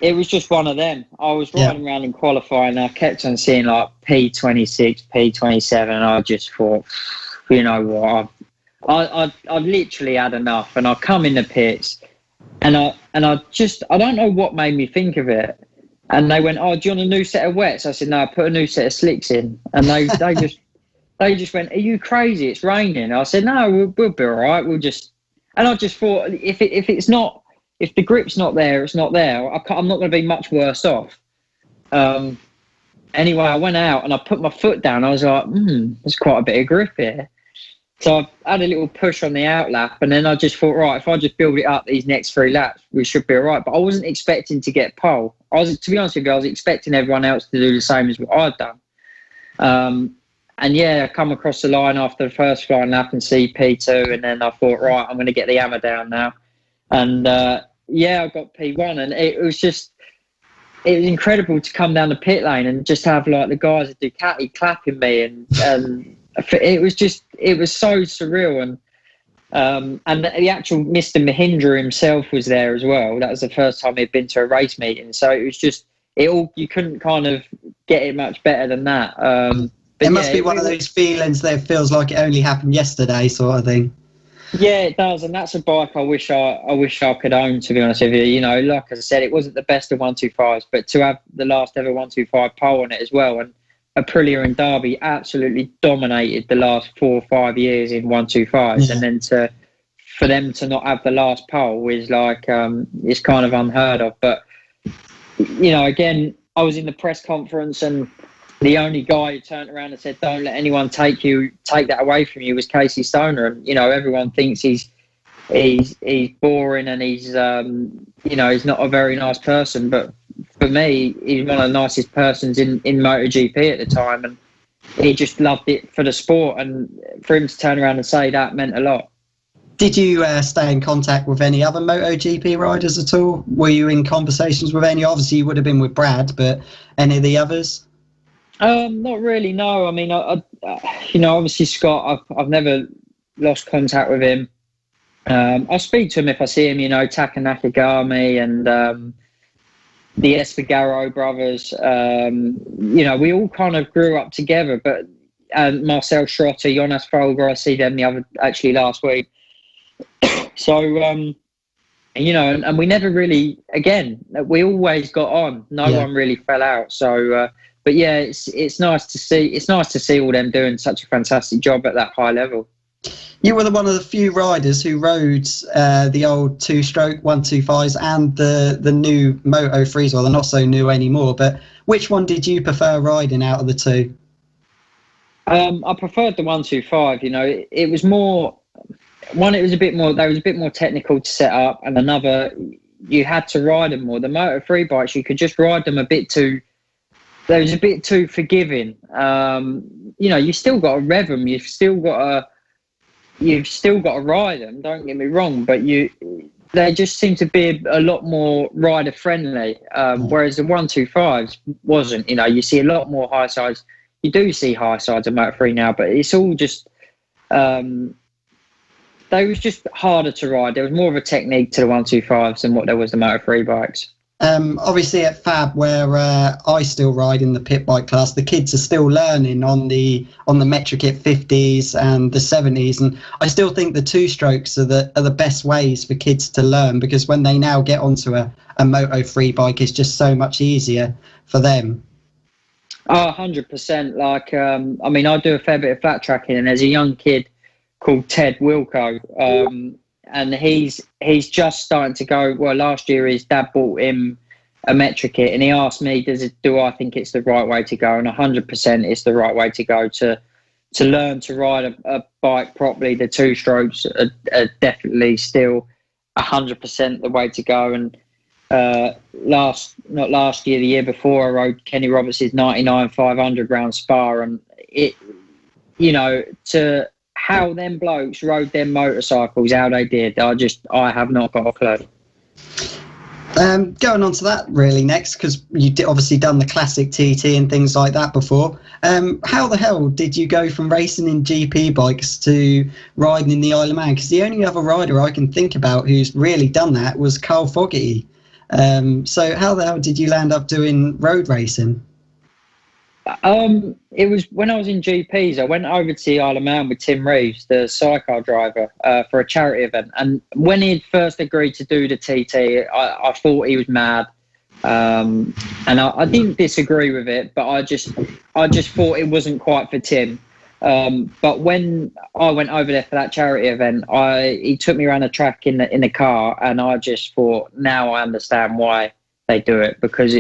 it was just one of them. I was riding around in qualifying, and I kept on seeing like P26, P27, and I just thought, you know what, I've literally had enough. And I come in the pits, and I don't know what made me think of it. And they went, "Oh, do you want a new set of wets?" I said, "No, I put a new set of slicks in." And they just went, "Are you crazy? It's raining." I said, "No, we'll be all right. We'll just..." And I just thought, if the grip's not there, it's not there. I'm not going to be much worse off. Anyway, I went out and I put my foot down. I was like, there's quite a bit of grip here. So I had a little push on the out lap, and then I just thought, right, if I just build it up these next 3 laps, we should be all right. But I wasn't expecting to get pole. To be honest with you, I was expecting everyone else to do the same as what I'd done. And yeah, I come across the line after the first flying lap and see P2, and then I thought, right, I'm going to get the hammer down now. And yeah, I got P1, and it was incredible to come down the pit lane and just have like the guys at Ducati clapping me, and it was so surreal. And the actual Mr. Mahindra himself was there as well. That was the first time he'd been to a race meeting, so it was just you couldn't kind of get it much better than that. It must be one of those feelings that feels like it only happened yesterday, sort of thing. Yeah, it does, and that's a bike I wish I could own, to be honest with you. You know, like I said, it wasn't the best of 125s, but to have the last ever 125 pole on it as well, and Aprilia and Derby absolutely dominated the last 4 or 5 years in 125s, and then for them to not have the last pole is like it's kind of unheard of. But you know, again, I was in the press conference, and the only guy who turned around and said, "Don't let anyone take that away from you," was Casey Stoner. And you know, everyone thinks he's boring, and he's he's not a very nice person. But for me, he's one of the nicest persons in MotoGP at the time, and he just loved it for the sport. And for him to turn around and say that meant a lot. Did you stay in contact with any other MotoGP riders at all? Were you in conversations with any? Obviously, you would have been with Brad, but any of the others? Not really, no. I mean, obviously Scott, I've never lost contact with him. I'll speak to him if I see him, Taka Nakagami and the Espargaro brothers. We all kind of grew up together, but Marcel Schrotter, Jonas Folger, I see them last week. So, and we never really, again, we always got on. No one really fell out. So, but yeah, it's nice to see. It's nice to see all them doing such a fantastic job at that high level. You were one of the few riders who rode the old 2-stroke 125s and the new Moto 3s. Well, they're not so new anymore. But which one did you prefer riding out of the two? I preferred the 125. It was more. One, it was a bit more. They was a bit more technical to set up, and another, you had to ride them more. The Moto 3 bikes, you could just ride them a bit too. They was a bit too forgiving. You still got to rev them. You've still got to ride them. Don't get me wrong, but they just seem to be a lot more rider friendly, whereas the 125s wasn't. You know, you see a lot more high sides. You do see high sides of Moto3 now, but it's all just they was just harder to ride. There was more of a technique to the 125s than what there was the Moto3 bikes. Obviously at Fab, where I still ride in the pit bike class, the kids are still learning on the Metric Kit 50s and the 70s, and I still think the two strokes are the best ways for kids to learn, because when they now get onto a Moto3 bike, it's just so much easier for them. Oh, 100%. Like, I mean, I do a fair bit of flat tracking, and there's a young kid called Ted Wilco, and he's just starting to go. Well, last year his dad bought him a Metric Kit, and he asked me, do I think it's the right way to go? And 100% it's the right way to go to learn to ride a bike properly. The two strokes are definitely still 100% the way to go. And not last year, the year before, I rode Kenny Roberts' 99 500 round Spa, and it, you know, to how them blokes rode their motorcycles, how they did, I have not got a clue. Going on to that really next, because you obviously done the classic TT and things like that before. How the hell did you go from racing in GP bikes to riding in the Isle of Man? Because the only other rider I can think about who's really done that was Carl Fogarty. So how the hell did you land up doing road racing? It was when I was in GPs. I went over to the Isle of Man with Tim Reeves, the sidecar driver, for a charity event. And when he first agreed to do the TT, I thought he was mad. And I didn't disagree with it, but I just thought it wasn't quite for Tim. But when I went over there for that charity event, he took me around the track in the car, and I just thought, now I understand why they do it, because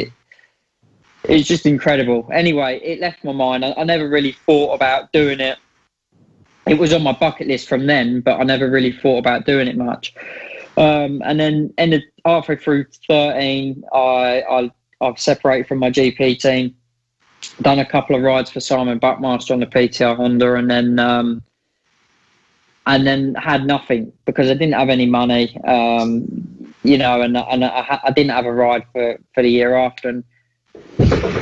it's just incredible. Anyway, it left my mind. I never really thought about doing it. It was on my bucket list from then, but I never really thought about doing it much. And then ended halfway through 13, I've separated from my GP team, done a couple of rides for Simon Buckmaster on the PTR Honda, and then had nothing because I didn't have any money, you know, and I didn't have a ride for the year after. And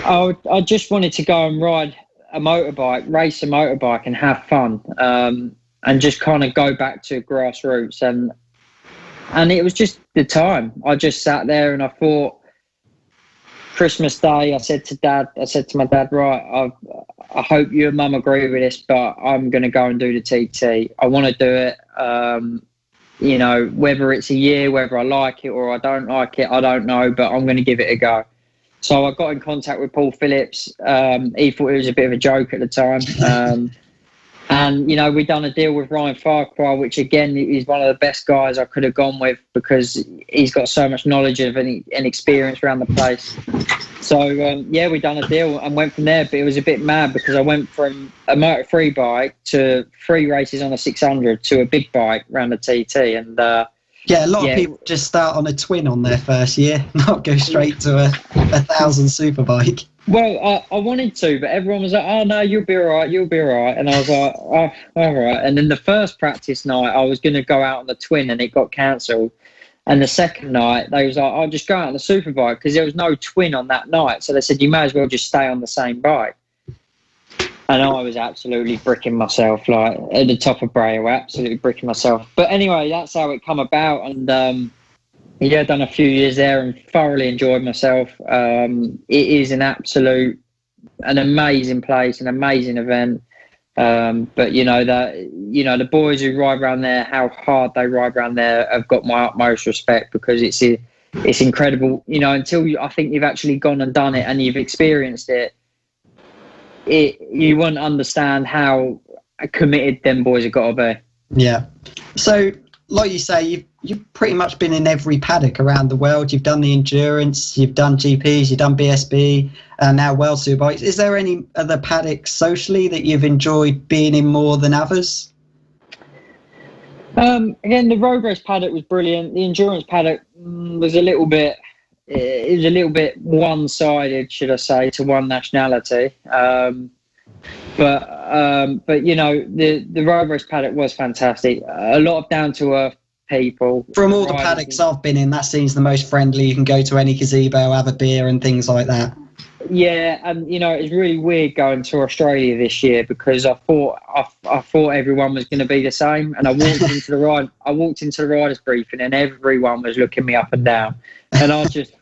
I just wanted to go and ride a motorbike, race a motorbike and have fun, and just kind of go back to grassroots. And it was just the time. I just sat there and I thought, Christmas Day, I said to my dad, right, I hope you and Mum agree with this, but I'm going to go and do the TT. I want to do it. You know, whether it's a year, whether I like it or I don't like it, I don't know, but I'm going to give it a go. So I got in contact with Paul Phillips. He thought it was a bit of a joke at the time. And, you know, we'd done a deal with Ryan Farquhar, which, again, is one of the best guys I could have gone with because he's got so much knowledge of and experience around the place. So, yeah, we'd done a deal and went from there. But it was a bit mad because I went from a Moto3 bike to 3 races on a 600 to a big bike around the TT. And yeah, a lot of people just start on a twin on their first year, not go straight to a 1,000 Superbike. Well, I wanted to, but everyone was like, oh, no, you'll be all right, you'll be all right. And I was like, oh, all right. And then the first practice night, I was going to go out on the twin and it got cancelled. And the second night, they was like, I'll just go out on the Superbike because there was no twin on that night. So they said, you may as well just stay on the same bike. And I was absolutely bricking myself, like at the top of Bray, absolutely bricking myself. But anyway, that's how it come about. And yeah, done a few years there and thoroughly enjoyed myself. It is an amazing place, an amazing event. But the boys who ride around there, how hard they ride around there, have got my utmost respect because it's incredible. You know, until I think you've actually gone and done it and you've experienced it, you won't understand how committed them boys have got to be. Yeah. So, like you say, you've pretty much been in every paddock around the world. You've done the endurance, you've done GPs, you've done BSB, and now World Superbikes. Is there any other paddocks socially that you've enjoyed being in more than others? Again, the road race paddock was brilliant. The endurance paddock was a little bit one-sided, should I say, to one nationality. But you know, the road race paddock was fantastic. A lot of down-to-earth people. From all the paddocks I've been in, that seems the most friendly. You can go to any gazebo, have a beer and things like that. Yeah, and it's really weird going to Australia this year because I thought everyone was going to be the same, and I walked into the riders briefing, and everyone was looking me up and down, and I just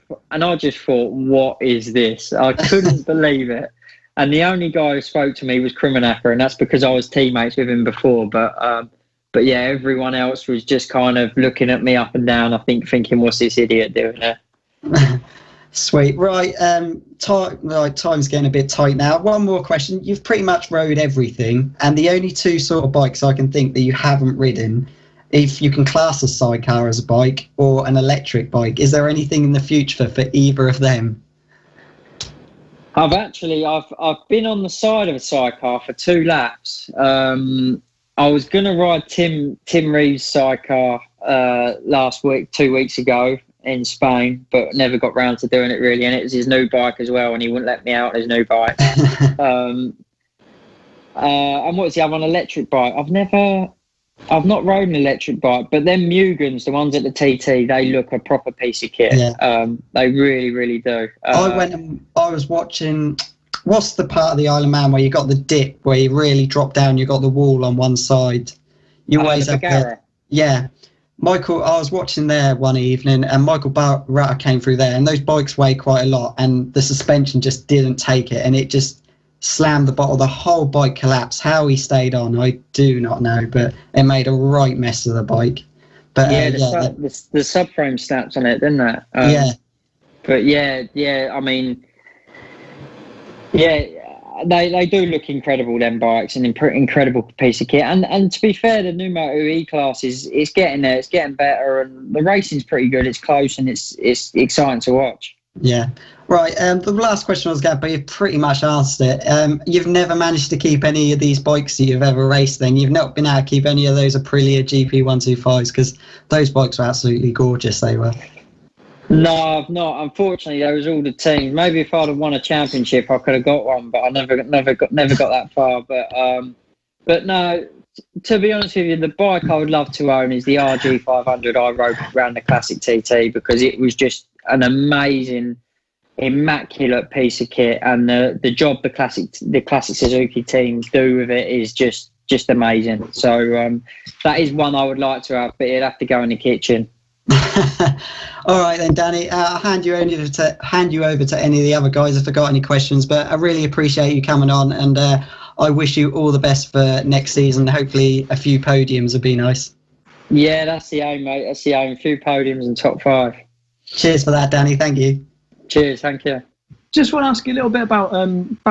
thought, what is this? I couldn't believe it. And the only guy who spoke to me was Schumacher, and that's because I was teammates with him before. But yeah, everyone else was just kind of looking at me up and down. I think thinking, what's this idiot doing there? Sweet. Right. Time's getting a bit tight now. One more question. You've pretty much rode everything, and the only two sort of bikes I can think that you haven't ridden, if you can class a sidecar as a bike or an electric bike, is there anything in the future for either of them? I've been on the side of a sidecar for 2 laps. I was going to ride Tim Reeves' sidecar last week, 2 weeks ago in Spain, but never got round to doing it really. And it was his new bike as well, and he wouldn't let me out on his new bike. And what was the other one? Electric bike. I've not rode an electric bike, but them Mugans, the ones at the TT, they look a proper piece of kit. Yeah. They really, really do. I was watching, what's the part of the Isle of Man where you got the dip, where you really drop down, you got the wall on one side. You always have that. Yeah. Michael, I was watching there one evening, and Michael Barretta came through there, and those bikes weigh quite a lot, and the suspension just didn't take it, and it just slammed the bottle. The whole bike collapsed. How he stayed on, I do not know, but it made a right mess of the bike. But the subframe snapped on it, didn't it? Yeah. But I mean, they do look incredible, them bikes, an incredible piece of kit. And to be fair, the new Moto E-Class is getting there. It's getting better, and the racing's pretty good. It's close, and it's exciting to watch. Yeah. Right. The last question I was going to, but you've pretty much answered it. You've never managed to keep any of these bikes that you've ever raced then? You've not been able to keep any of those Aprilia GP125s, because those bikes were absolutely gorgeous, they were. No, I've not. Unfortunately, there was all the teams. Maybe if I'd have won a championship, I could have got one, but I never got that far. But no, to be honest with you, the bike I would love to own is the RG500 I rode around the Classic TT, because it was just an amazing, immaculate piece of kit, and the job the classic Suzuki teams do with it is just amazing. So that is one I would like to have, but it'd have to go in the kitchen. All right then, Danny, I'll hand you over to any of the other guys if I've got any questions, but I really appreciate you coming on, and I wish you all the best for next season. Hopefully a few podiums would be nice. Yeah, that's the aim, mate. That's the aim. A few podiums and top 5. Cheers for that, Danny. Thank you. Cheers. Thank you. Just want to ask you a little bit about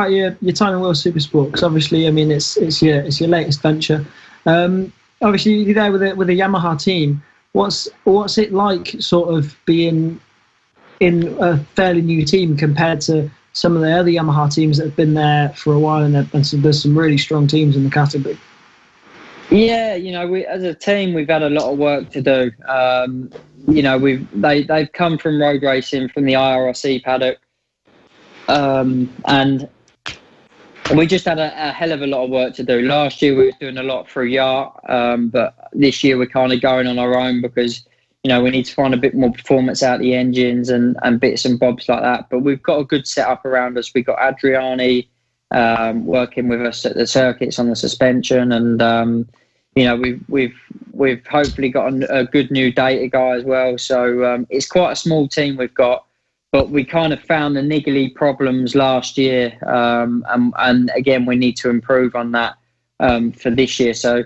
your time in World Supersport, because obviously, I mean, it's your latest venture. Obviously, you're there with a Yamaha team. What's it like, sort of being in a fairly new team compared to some of the other Yamaha teams that have been there for a while, and there's some really strong teams in the category? Yeah, we as a team, we've had a lot of work to do. They've come from road racing, from the IRRC paddock, and we just had a hell of a lot of work to do. Last year we were doing a lot through Yacht, but this year we're kind of going on our own, because we need to find a bit more performance out of the engines and bits and bobs like that. But we've got a good setup around us. We've got Adriani working with us at the circuits on the suspension, and we've hopefully got a good new data guy as well. So it's quite a small team we've got, but we kind of found the niggly problems last year, and again we need to improve on that for this year. So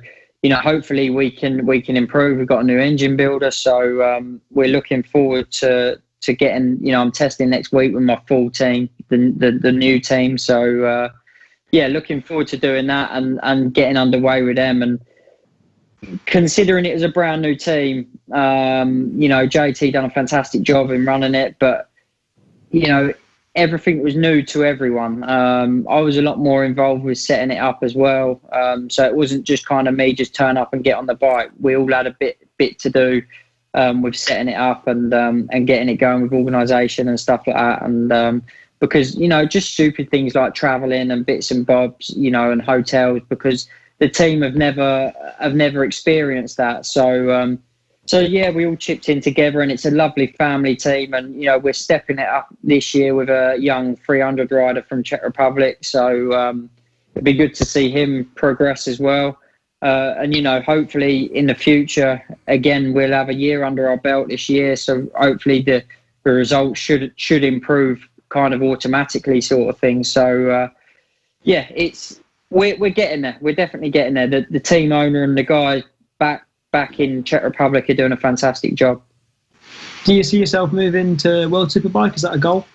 hopefully we can improve. We've got a new engine builder, so we're looking forward to getting. I'm testing next week with my full team, the new team. So looking forward to doing that and getting underway with them. And considering it as a brand new team, JT done a fantastic job in running it, but everything was new to everyone. I was a lot more involved with setting it up as well. So it wasn't just kind of me just turn up and get on the bike. We all had a bit to do with setting it up and getting it going with organisation and stuff like that. And because just stupid things like travelling and bits and bobs, and hotels, because the team have never experienced that. So So yeah, we all chipped in together, and it's a lovely family team. And you know, we're stepping it up this year with a young 300 rider from Czech Republic. So it'd be good to see him progress as well. And you know, hopefully in the future, again, we'll have a year under our belt this year. So hopefully the results should improve kind of automatically, sort of thing. So yeah, we're getting there. We're definitely getting there. The team owner and the guys back in Czech Republic are doing a fantastic job. Do you see yourself moving to World Superbike? Is that a goal?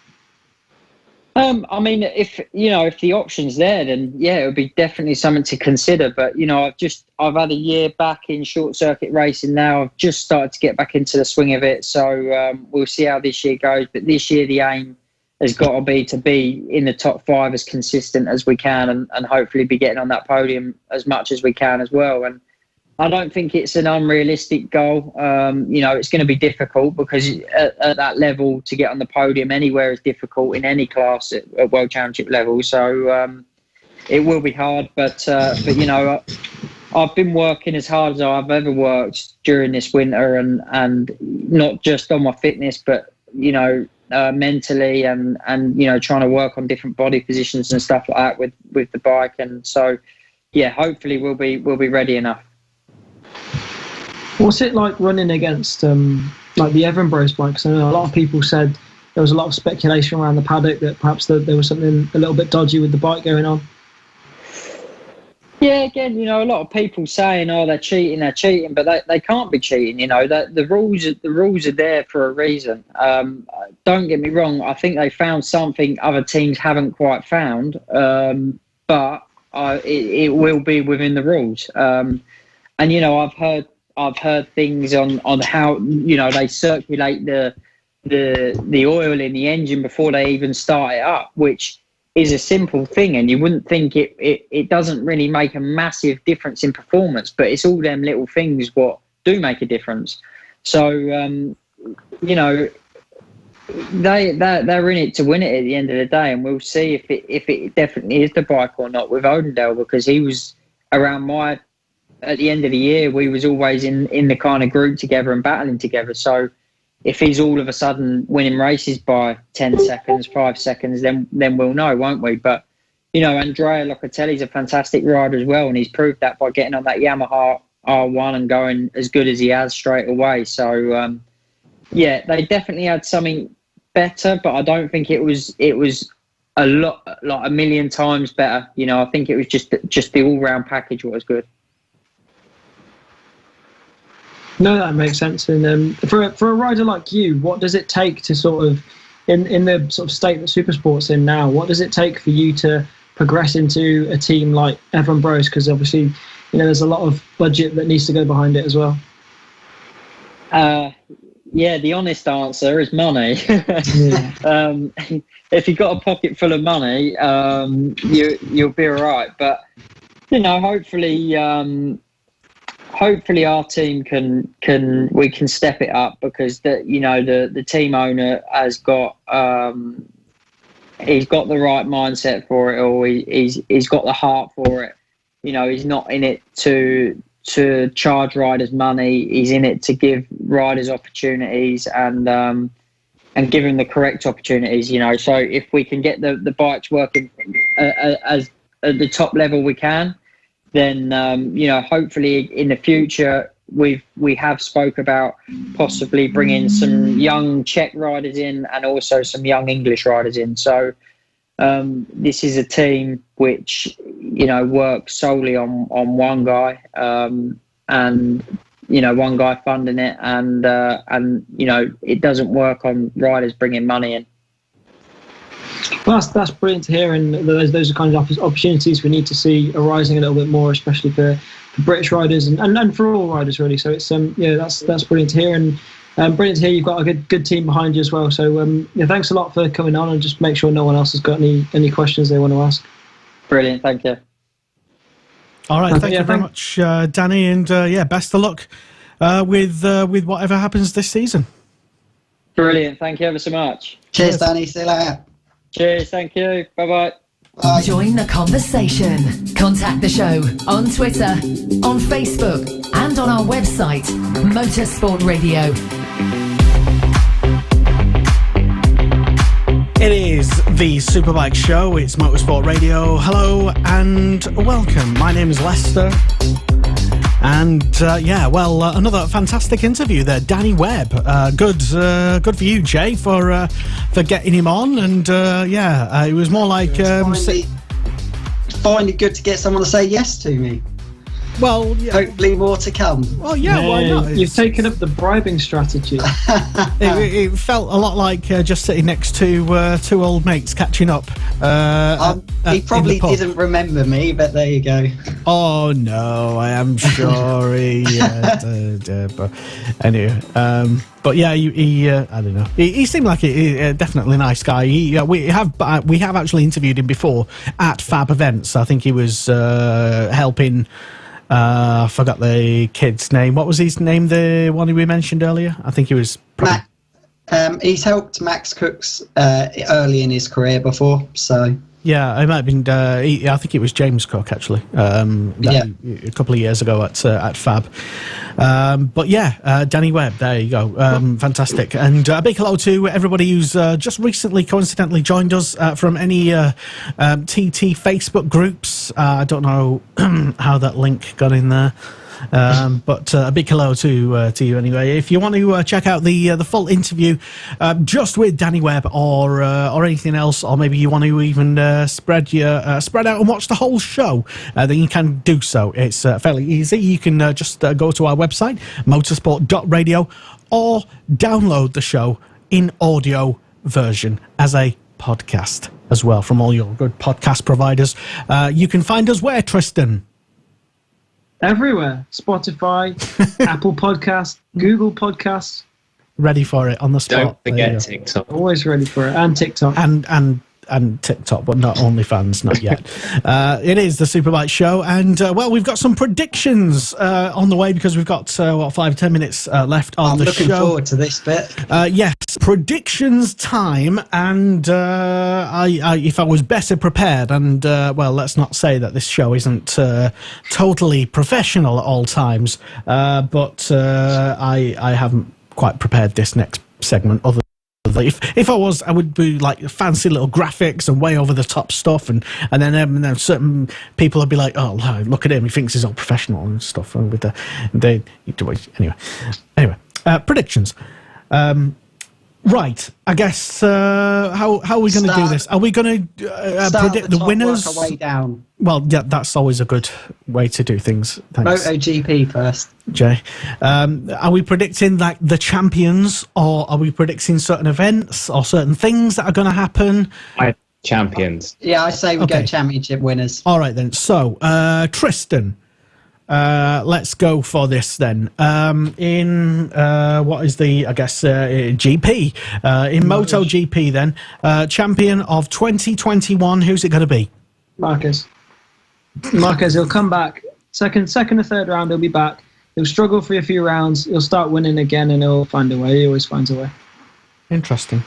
I mean, if the option's there, then yeah, it would be definitely something to consider. But you know, I've had a year back in short circuit racing now. I've just started to get back into the swing of it. So we'll see how this year goes. But this year, the aim has got to be in the top 5 as consistent as we can, and hopefully be getting on that podium as much as we can as well. And I don't think it's an unrealistic goal. You know, it's going to be difficult because at that level to get on the podium anywhere is difficult in any class at World Championship level. So it will be hard, but you know, I've been working as hard as I've ever worked during this winter, and not just on my fitness, but you know, mentally and you know, trying to work on different body positions and stuff like that with the bike. And so yeah, hopefully we'll be ready enough. What's it like running against like the Evan-Bros bikes? I know a lot of people said there was a lot of speculation around the paddock that perhaps there was something a little bit dodgy with the bike going on. Yeah, again, you know, a lot of people saying, "Oh, they're cheating," but they can't be cheating. You know, that the rules are there for a reason. Don't get me wrong; I think they found something other teams haven't quite found, but it will be within the rules. And you know, I've heard things on how, you know, they circulate the oil in the engine before they even start it up, which is a simple thing, and you wouldn't think it doesn't really make a massive difference in performance, but it's all them little things what do make a difference. So you know, they're in it to win it at the end of the day, and we'll see if it definitely is the bike or not with Odendale, because he was around at the end of the year, we was always in the kind of group together and battling together. So if he's all of a sudden winning races by 10 seconds, 5 seconds, then we'll know, won't we? But, you know, Andrea Locatelli's a fantastic rider as well, and he's proved that by getting on that Yamaha R1 and going as good as he has straight away. So, yeah, they definitely had something better, but I don't think it was a lot, like a million times better. You know, I think it was just the all-round package what was good. No, that makes sense. And for a rider like you, what does it take to sort of, in the sort of state that Supersport's in now, what does it take for you to progress into a team like Evan-Bros? Because obviously, you know, there's a lot of budget that needs to go behind it as well. Yeah, the honest answer is money. If you've got a pocket full of money, you'll be all right. But, you know, hopefully our team we can step it up, because the team owner has got he's got the right mindset for it all. He's got the heart for it. You know, he's not in it to charge riders money. He's in it to give riders opportunities and give them the correct opportunities. You know, so if we can get the bikes working as at the top level we can, then you know, hopefully in the future we have spoke about possibly bringing some young Czech riders in and also some young English riders in. So this is a team which, you know, works solely on one guy, and you know, one guy funding it, and you know, it doesn't work on riders bringing money in. Well, that's brilliant to hear, and those are kind of opportunities we need to see arising a little bit more, especially for British riders and for all riders really. So it's yeah, that's brilliant to hear, and brilliant to hear you've got a good team behind you as well. So yeah, thanks a lot for coming on, and just make sure no one else has got any questions they want to ask. Brilliant, thank you. All right, thank you very much, Danny, and yeah, best of luck with whatever happens this season. Brilliant, thank you ever so much. Cheers, Danny. See you later. Cheers, thank you. Bye-bye. Bye. Join the conversation. Contact the show on Twitter, on Facebook, and and on our website, Motorsport Radio. It is the Superbike Show. It's Motorsport Radio. Hello and welcome. My name is Lester. And another fantastic interview there, Danny Webb. Good for you, Jay, for getting him on. And it was more like finally good to get someone to say yes to me. Well, yeah. Hopefully more to come. Well, yeah, why not? You've taken up the bribing strategy. It felt a lot like just sitting next to two old mates catching up. He probably didn't remember me, but there you go. Oh, no, I am sure he... but anyway, but yeah, he I don't know. He seemed like a definitely nice guy. We have actually interviewed him before at Fab events. I think he was helping... I forgot the kid's name. What was his name? The one we mentioned earlier? I think he was... he's helped Max Cooks early in his career before, so... Yeah, it might have been... I think it was James Cook, actually, a couple of years ago at Fab. Danny Webb, there you go. Fantastic. And a big hello to everybody who's just recently, coincidentally, joined us from any TT Facebook groups. I don't know how that link got in there. But a big hello to you anyway. If you want to check out the full interview just with Danny Webb or anything else, or maybe you want to even spread out and watch the whole show, then you can do so. It's fairly easy. You can just go to our website, motorsport.radio, or download the show in audio version as a podcast as well from all your good podcast providers. You can find us where, Tristan? Everywhere. Spotify, Apple Podcasts, Google Podcasts. Ready for it on the spot. Don't forget TikTok. Always ready for it. And TikTok. And TikTok, but not OnlyFans, not yet. It is the Superbike Show, and we've got some predictions on the way because we've got 5-10 minutes left on the show. I'm looking forward to this bit. Yes, predictions time, and if I was better prepared, and let's not say that this show isn't totally professional at all times, but I haven't quite prepared this next segment other. If I was, I would be like fancy little graphics and way over the top stuff, and then certain people would be like, "Oh, look at him! He thinks he's all professional and stuff." And with anyway, predictions. Right, I guess how are we going to do this? Are we going to predict the winners? Work our way down. Well, yeah, that's always a good way to do things. Thanks. MotoGP first. Jay, are we predicting like the champions, or are we predicting certain events or certain things that are going to happen? Champions. Yeah, I say we go championship winners. All right then. So, Tristan, let's go for this then. In what is the GP in MotoGP then? Champion of 2021. Who's it going to be? Marquez, he'll come back. Second or third round, he'll be back. He'll struggle for a few rounds. He'll start winning again, and he'll find a way. He always finds a way. Interesting.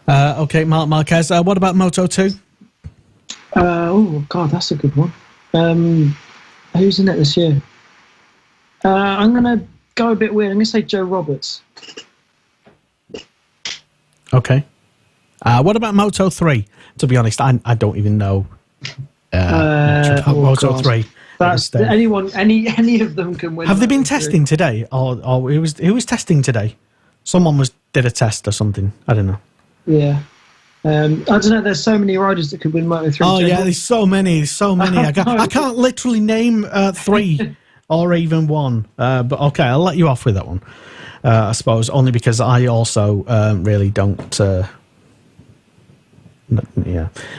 Okay, Marquez. What about Moto 2? Oh God, that's a good one. Who's in it this year? I'm gonna go a bit weird. I'm gonna say Joe Roberts. Okay. What about Moto 3? To be honest, I don't even know. Moto 3. That's anyone. Any of them can win. Have they been testing today, or who was testing today? Someone did a test or something. I don't know. Yeah. I don't know. There's so many riders that could win Moto 3. Oh yeah, there's so many. I can't literally name 3 or even 1. But okay, I'll let you off with that one. I suppose only because I also really don't. But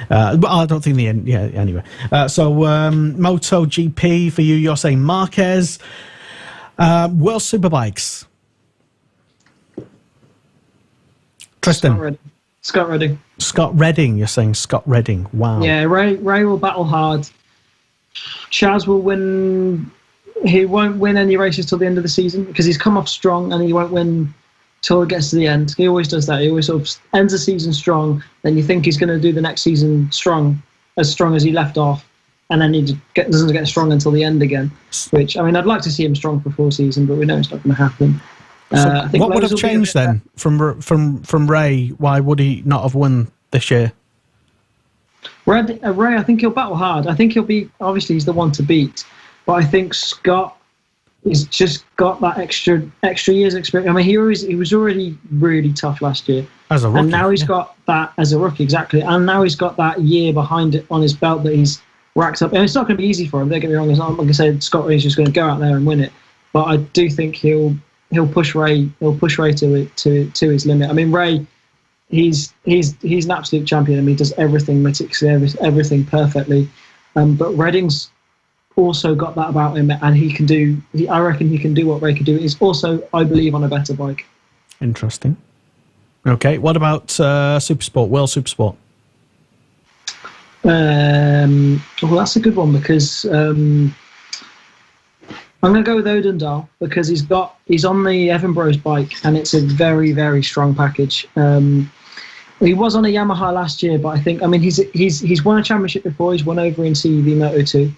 I don't think anyway. So MotoGP for you. You're saying Marquez. World Superbikes. Tristan. Scott Redding. Scott Redding. You're saying Scott Redding. Wow. Yeah, Ray will battle hard. Chaz will win. He won't win any races till the end of the season because he's come off strong and he won't win till it gets to the end. He always does that. He always sort of ends the season strong. Then you think he's going to do the next season strong as he left off, and then he doesn't get strong until the end again. Which, I mean, I'd like to see him strong for full season, but we know it's not going to happen. I think what would have changed then from Ray? Why would he not have won this year? Ray, I think he'll battle hard. I think he'll be, obviously he's the one to beat, but I think Scott has just got that extra years experience. I mean, he was already really tough last year as a rookie, and now he's got that as a rookie, exactly. And now he's got that year behind it on his belt that he's racked up. And it's not going to be easy for him. Don't get me wrong. It's not like I said, Scott Ray's just going to go out there and win it. But I do think he'll push Ray. He'll push Ray to his limit. I mean, Ray, he's an absolute champion. I mean, he does everything meticulously, everything perfectly. But Redding's also got that about him, and he can do. I reckon he can do what Ray could do. He's also, I believe, on a better bike. Interesting. Okay, what about Supersport? World Supersport. Well, that's a good one because I'm going to go with Odendal because he's on the Evan Bros bike, and it's a very, very strong package. He was on a Yamaha last year, but I think, I mean, he's won a championship before. He's won over in CEV Moto2.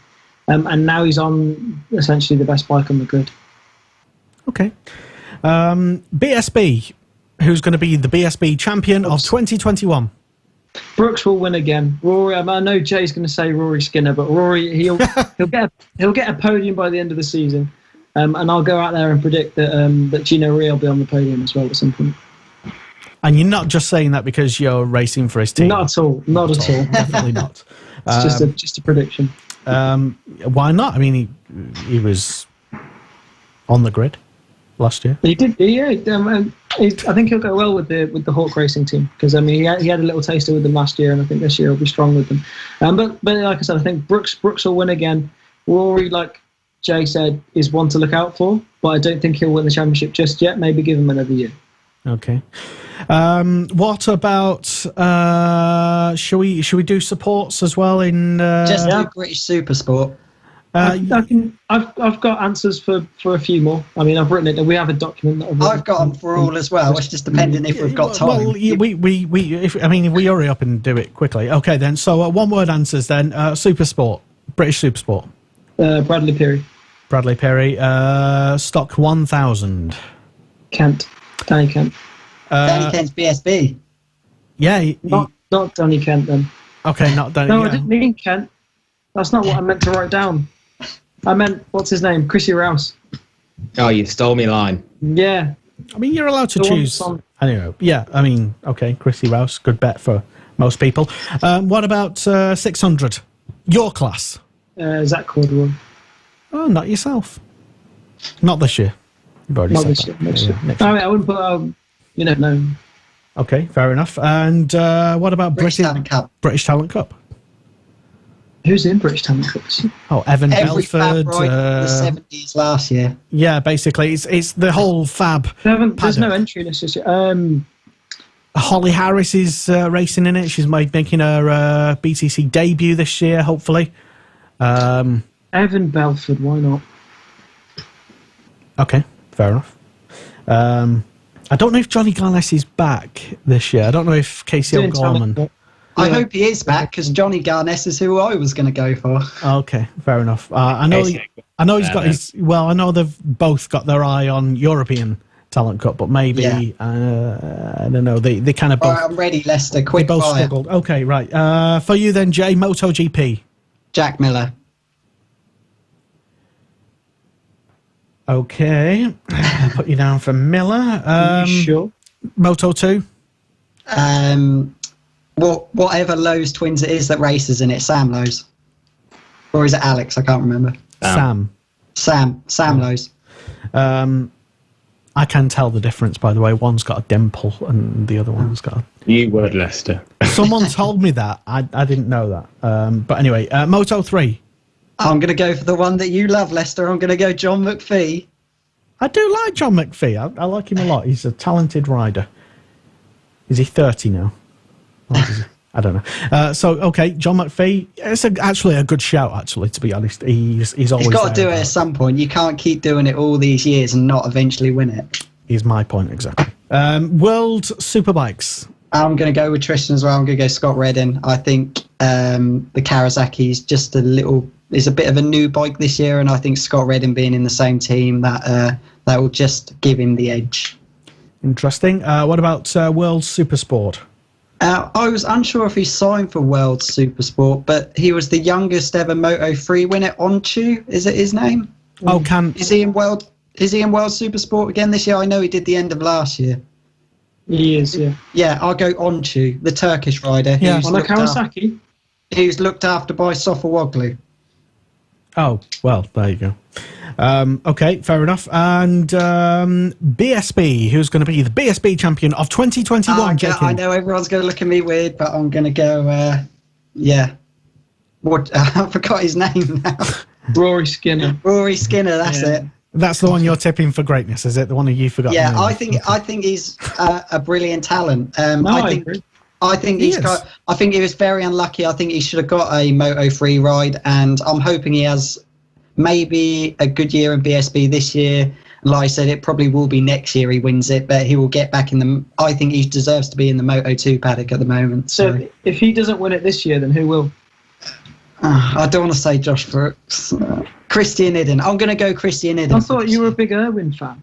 And now he's on essentially the best bike on the grid. Okay. BSB, who's going to be the BSB champion of 2021? Brooks will win again. Rory, I know Jay's going to say Rory Skinner, but Rory, he'll get a podium by the end of the season. And I'll go out there and predict that Gino Rhea will be on the podium as well at some point. And you're not just saying that because you're racing for his team? Not at all. Not at all. Definitely not. It's just a prediction. Why not? I mean, he was on the grid last year. He did, yeah. I think he'll go well with the Hawk Racing team because I mean he had a little taster with them last year, and I think this year he'll be strong with them. But like I said, I think Brooks will win again. Rory, like Jay said, is one to look out for, but I don't think he'll win the championship just yet. Maybe give him another year. Okay. What about should we do supports as well in just do British Supersport? I've got answers for a few more. I mean, I've written it. We have a document that I've got them for all as well. It's just depending if we've got time. Well, if we hurry up and do it quickly. Okay, then. So one word answers then. Supersport, British Supersport. Bradley Perry. Bradley Perry. Stock 1000. Kent. Danny Kent. Danny Kent's BSB. Yeah. Not Danny Kent then. Okay, not Danny. No, I didn't mean Kent. That's not what I meant to write down. I meant, what's his name? Chrissy Rouse. Oh, you stole me line. Yeah. I mean, you're allowed to choose. Anyway, yeah, I mean, okay, Chrissy Rouse, good bet for most people. What about 600? Your class? Zach Corduroy. Oh, not yourself. Not this year. You've already said that. Next year. I mean, I wouldn't put, no. Okay, fair enough. And what about British Talent Cup? British Talent Cup. Who's in British Talent Cup? Oh, Evan Belford. The 70s last year. Yeah, basically, it's the whole fab. There's no entry list this year. Holly Harris is racing in it. She's making her BTC debut this year, hopefully. Evan Belford, why not? Okay, fair enough. I don't know if Johnny Garnes is back this year. I don't know if Casey O'Gorman. I hope he is back because Johnny Garnes is who I was going to go for. Okay, fair enough. I know he's got his. Well, I know they've both got their eye on European Talent Cup, but maybe I don't know. They kind of both. All right, I'm ready, Lester. Quick both fire. struggled. Okay, right. For you then, Jay, MotoGP. Jack Miller. Okay, I'll put you down for Miller. Sure. Moto2. Whatever Lowe's twins it is that races in it, Sam Lowe's. Or is it Alex? I can't remember. Sam Lowe's. I can tell the difference, by the way. One's got a dimple and the other one's got a... You would, Lester. Someone told me that. I didn't know that. But anyway, Moto3. I'm going to go for the one that you love, Lester. I'm going to go John McPhee. I do like John McPhee. I like him a lot. He's a talented rider. Is he 30 now? I don't know. Okay, John McPhee. It's actually a good shout, actually, to be honest. He's always... He's got to do it at some point. You can't keep doing it all these years and not eventually win it. Is my point, exactly. World Superbikes. I'm going to go with Tristan as well. I'm going to go Scott Redding. I think the Kawasaki is a bit of a new bike this year, and I think Scott Redding being in the same team, that will just give him the edge. Interesting. What about World Supersport? I was unsure if he signed for World Supersport, but he was the youngest ever Moto3 winner. Onchu, is it his name? Oh, Is he in World Supersport again this year? I know he did the end of last year. He is, yeah. Yeah, I'll go Onchu, the Turkish rider. Yeah, on the Kawasaki. Who's looked after by Sofawoglu. Oh, well, there you go. Okay, fair enough. And BSB, who's going to be the BSB champion of 2021? I know everyone's going to look at me weird, but I'm going to go, What? I forgot his name now. Rory Skinner. Rory Skinner, that's it. That's the one you're tipping for greatness, is it? The one you forgot? Yeah, I think he's a brilliant talent. I agree. I think I think he was very unlucky. I think he should have got a Moto3 ride, and I'm hoping he has maybe a good year in BSB this year. Like I said, it probably will be next year he wins it, but he will get back in the... I think he deserves to be in the Moto2 paddock at the moment. So if he doesn't win it this year, then who will? I don't want to say Josh Brooks. Christian Idden. I'm going to go Christian Idden. I thought you were a big Irwin fan.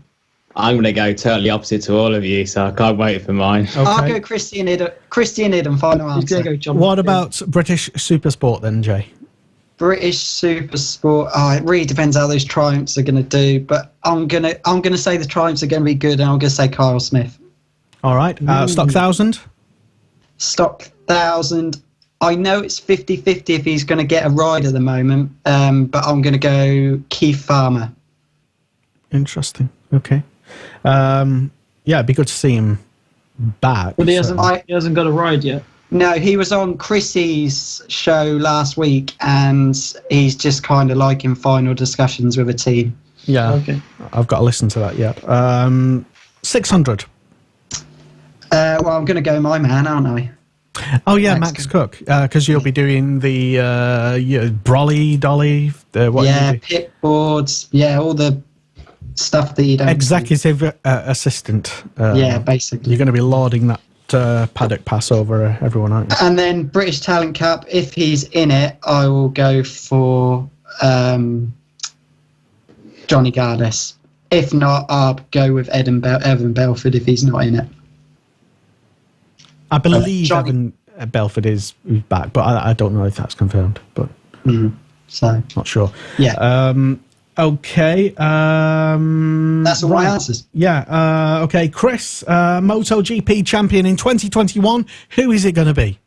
I'm going to go totally opposite to all of you, so I can't wait for mine. Okay. I'll go Christian Idden. Christian Idden, final answer. Go John What McPhee. about British Supersport then, Jay? British Supersport. It really depends how those Triumphs are going to do, but I'm gonna say the Triumphs are going to be good, and I'm going to say Kyle Smith. All right. Stock 1000? Stock 1000. I know it's 50-50 if he's going to get a ride at the moment, but I'm going to go Keith Farmer. Interesting. Okay. It'd be good to see him back. But he so- hasn't got a ride yet. No, he was on Chrissy's show last week, and he's just kind of like in final discussions with a team. Yeah. Okay. I've got to listen to that yet. 600. Well, I'm going to go my man, aren't I? Oh, yeah, Max Max Cook. Because you'll be doing the Brolly, Dolly. Pit boards. Yeah, all the stuff that you don't... Executive assistant. basically. You're going to be lauding that paddock pass over everyone, aren't you? And then British Talent Cup, if he's in it, I will go for Johnny Gardis. If not, I'll go with Evan Belford if he's not in it. I believe Evan Belford is back, but I don't know if that's confirmed. But so not sure. Yeah. Okay. That's all my answers. Yeah. Okay. Chris, MotoGP champion in 2021. Who is it going to be?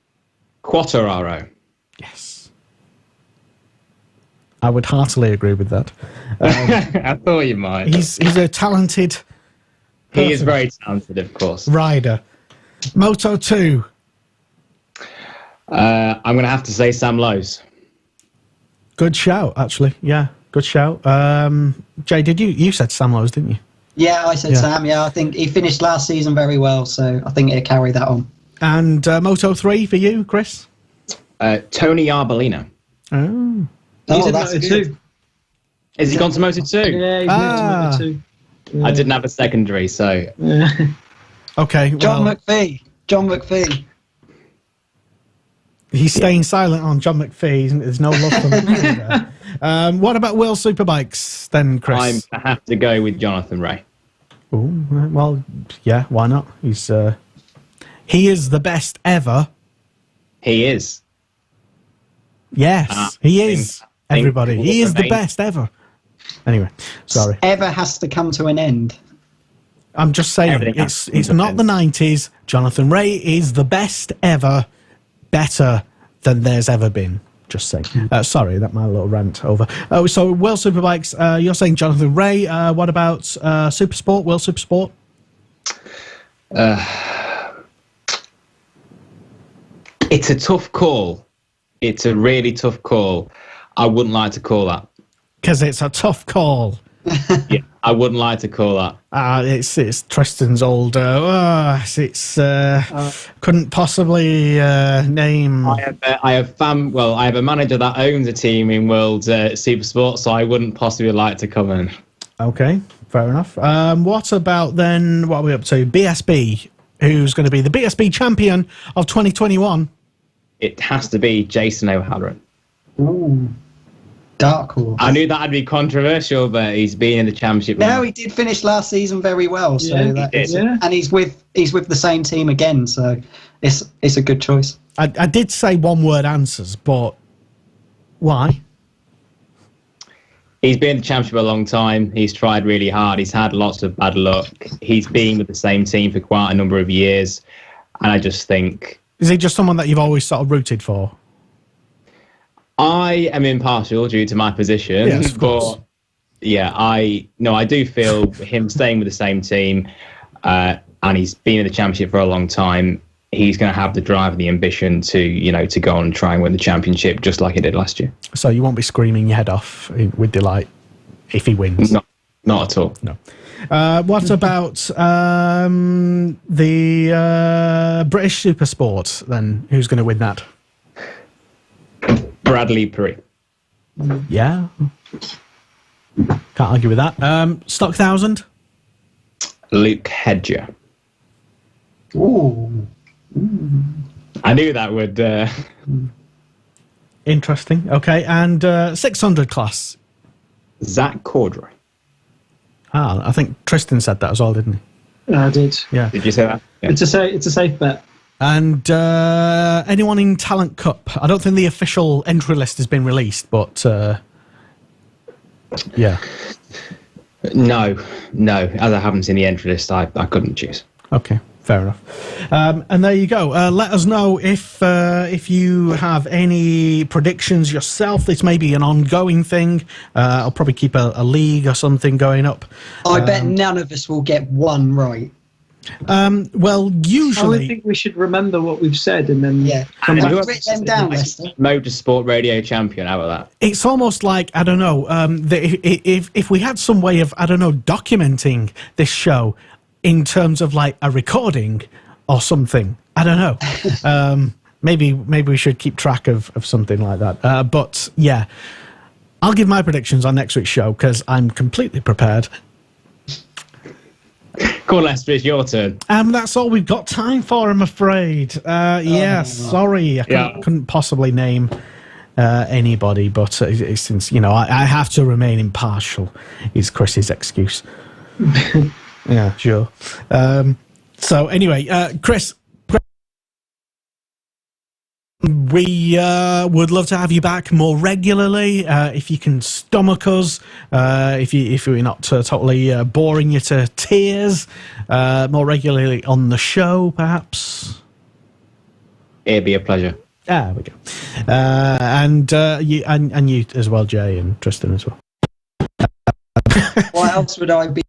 Quartararo. Yes. I would heartily agree with that. I thought you might. He's a talented. He is very talented, of course. Rider. Moto 2. I'm going to have to say Sam Lowes. Good shout, actually. Yeah, good shout. Jay, you said Sam Lowes, didn't you? Yeah, I said Sam. Yeah, I think he finished last season very well, so I think he'll carry that on. And Moto 3 for you, Chris? Tony Arbolino. Oh. He's in that's Moto2. good. Has he gone to Moto 2? Yeah, he's moved to Moto2. Yeah. I didn't have a secondary, so... Yeah. Okay, John McPhee. He's staying silent on John McPhee. There's no love for McPhee there. What about World Superbikes then, Chris? I'm going to have to go with Jonathan Ray. Ooh, well, yeah, why not? He is the best ever. He is. Yes, he is. Everybody, he is the best ever. Anyway, sorry. Ever has to come to an end. I'm just saying, it's not the 90s. Jonathan Ray is the best ever, better than there's ever been. Just saying. Sorry, that my little rant over. So World Superbikes, you're saying Jonathan Ray. What about Supersport, World Supersport? It's a tough call. It's a really tough call. I wouldn't like to call that. Because it's a tough call. Yeah, I wouldn't like to call that. It's Tristan's old. Couldn't possibly name. I have a manager that owns a team in World Supersport, so I wouldn't possibly like to come in. Okay, fair enough. What about then? What are we up to? BSB. Who's going to be the BSB champion of 2021? it has to be Jason O'Halloran. Ooh, dark horse. I knew that'd be controversial, but he's been in the championship. No, he did finish last season very well. So and he's with the same team again. So it's a good choice. I did say one-word answers, but why? He's been in the championship a long time. He's tried really hard. He's had lots of bad luck. He's been with the same team for quite a number of years. And I just think... Is he just someone that you've always sort of rooted for? I am impartial due to my position. Yes, of course. But, yeah, I do feel him staying with the same team, and he's been in the championship for a long time, he's going to have the drive and the ambition to go on and try and win the championship just like he did last year. So you won't be screaming your head off with delight if he wins? Not at all. No. What about the British Supersport then? Who's going to win that? Bradley Perry. Yeah. Can't argue with that. Stock 1000? Luke Hedger. Ooh. I knew that would... Interesting. Okay, and 600 class? Zach Corddry. I think Tristan said that as well, didn't he? I did. Yeah. Did you say that? Yeah. It's a safe bet. And anyone in Talent Cup? I don't think the official entry list has been released, but yeah. No. As I haven't seen the entry list, I couldn't choose. Okay, fair enough. And there you go. Let us know if you have any predictions yourself. This may be an ongoing thing. I'll probably keep a league or something going up. I bet none of us will get one right. Well, usually... I think we should remember what we've said and then... Yeah. Write them down, Lester. Motorsport radio champion, how about that? It's almost like, I don't know, if we had some way of, I don't know, documenting this show in terms of like a recording or something, I don't know. Maybe we should keep track of something like that. But yeah, I'll give my predictions on next week's show because I'm completely prepared. Go on, Lester, it's your turn. That's all we've got time for, I'm afraid. Sorry, I couldn't possibly name anybody, but since, I have to remain impartial, is Chris's excuse. Yeah, sure. So anyway, Chris, we would love to have you back more regularly if you can stomach us. If we're not totally boring you to tears, more regularly on the show, perhaps. It'd be a pleasure. There we go. And you as well, Jay, and Tristan as well. What else would I be?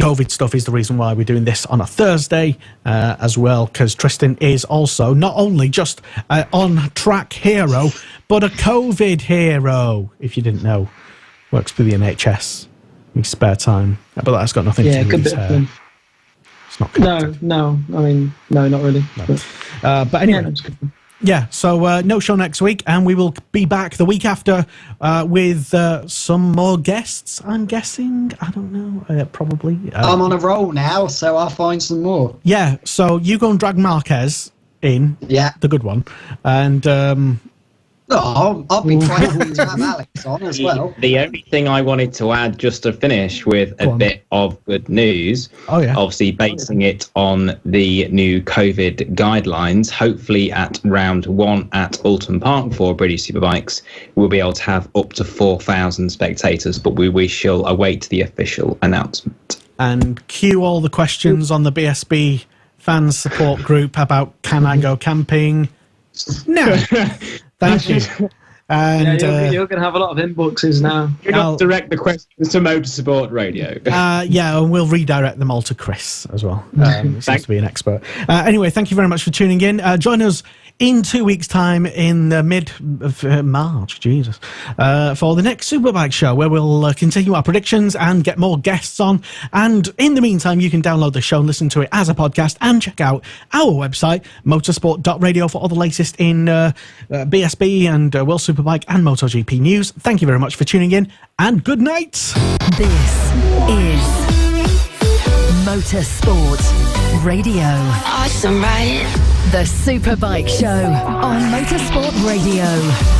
COVID stuff is the reason why we're doing this on a Thursday as well, because Tristan is also not only just on-track hero, but a COVID hero, if you didn't know. Works for the NHS in his spare time. But that's got nothing to do with his hair. It's not connected. No, I mean, no, not really. No. But anyway. Yeah, so no show next week, and we will be back the week after with some more guests, I'm guessing. I don't know, probably. I'm on a roll now, so I'll find some more. Yeah, so you go and drag Marquez in, the good one, and... I'll be trying to have Alex on as well. The only thing I wanted to add, just to finish with a bit of good news, obviously basing it on the new COVID guidelines, hopefully at round 1 at Alton Park for British Superbikes, we'll be able to have up to 4,000 spectators, but we shall await the official announcement. And cue all the questions on the BSB fans support group about can I go camping? No. Thank you. And you're going to have a lot of inboxes now. You're going to direct the questions to Motorsport Radio. And we'll redirect them all to Chris as well. He seems to be an expert. Anyway, thank you very much for tuning in. Join us in 2 weeks' time in the mid of March, Jesus, for the next Superbike Show, where we'll continue our predictions and get more guests on. And in the meantime, you can download the show and listen to it as a podcast, and check out our website, motorsport.radio, for all the latest in BSB and World Superbike and MotoGP news. Thank you very much for tuning in, and good night. This is Motorsport Radio. Awesome, right? The Superbike Show on Motorsport Radio.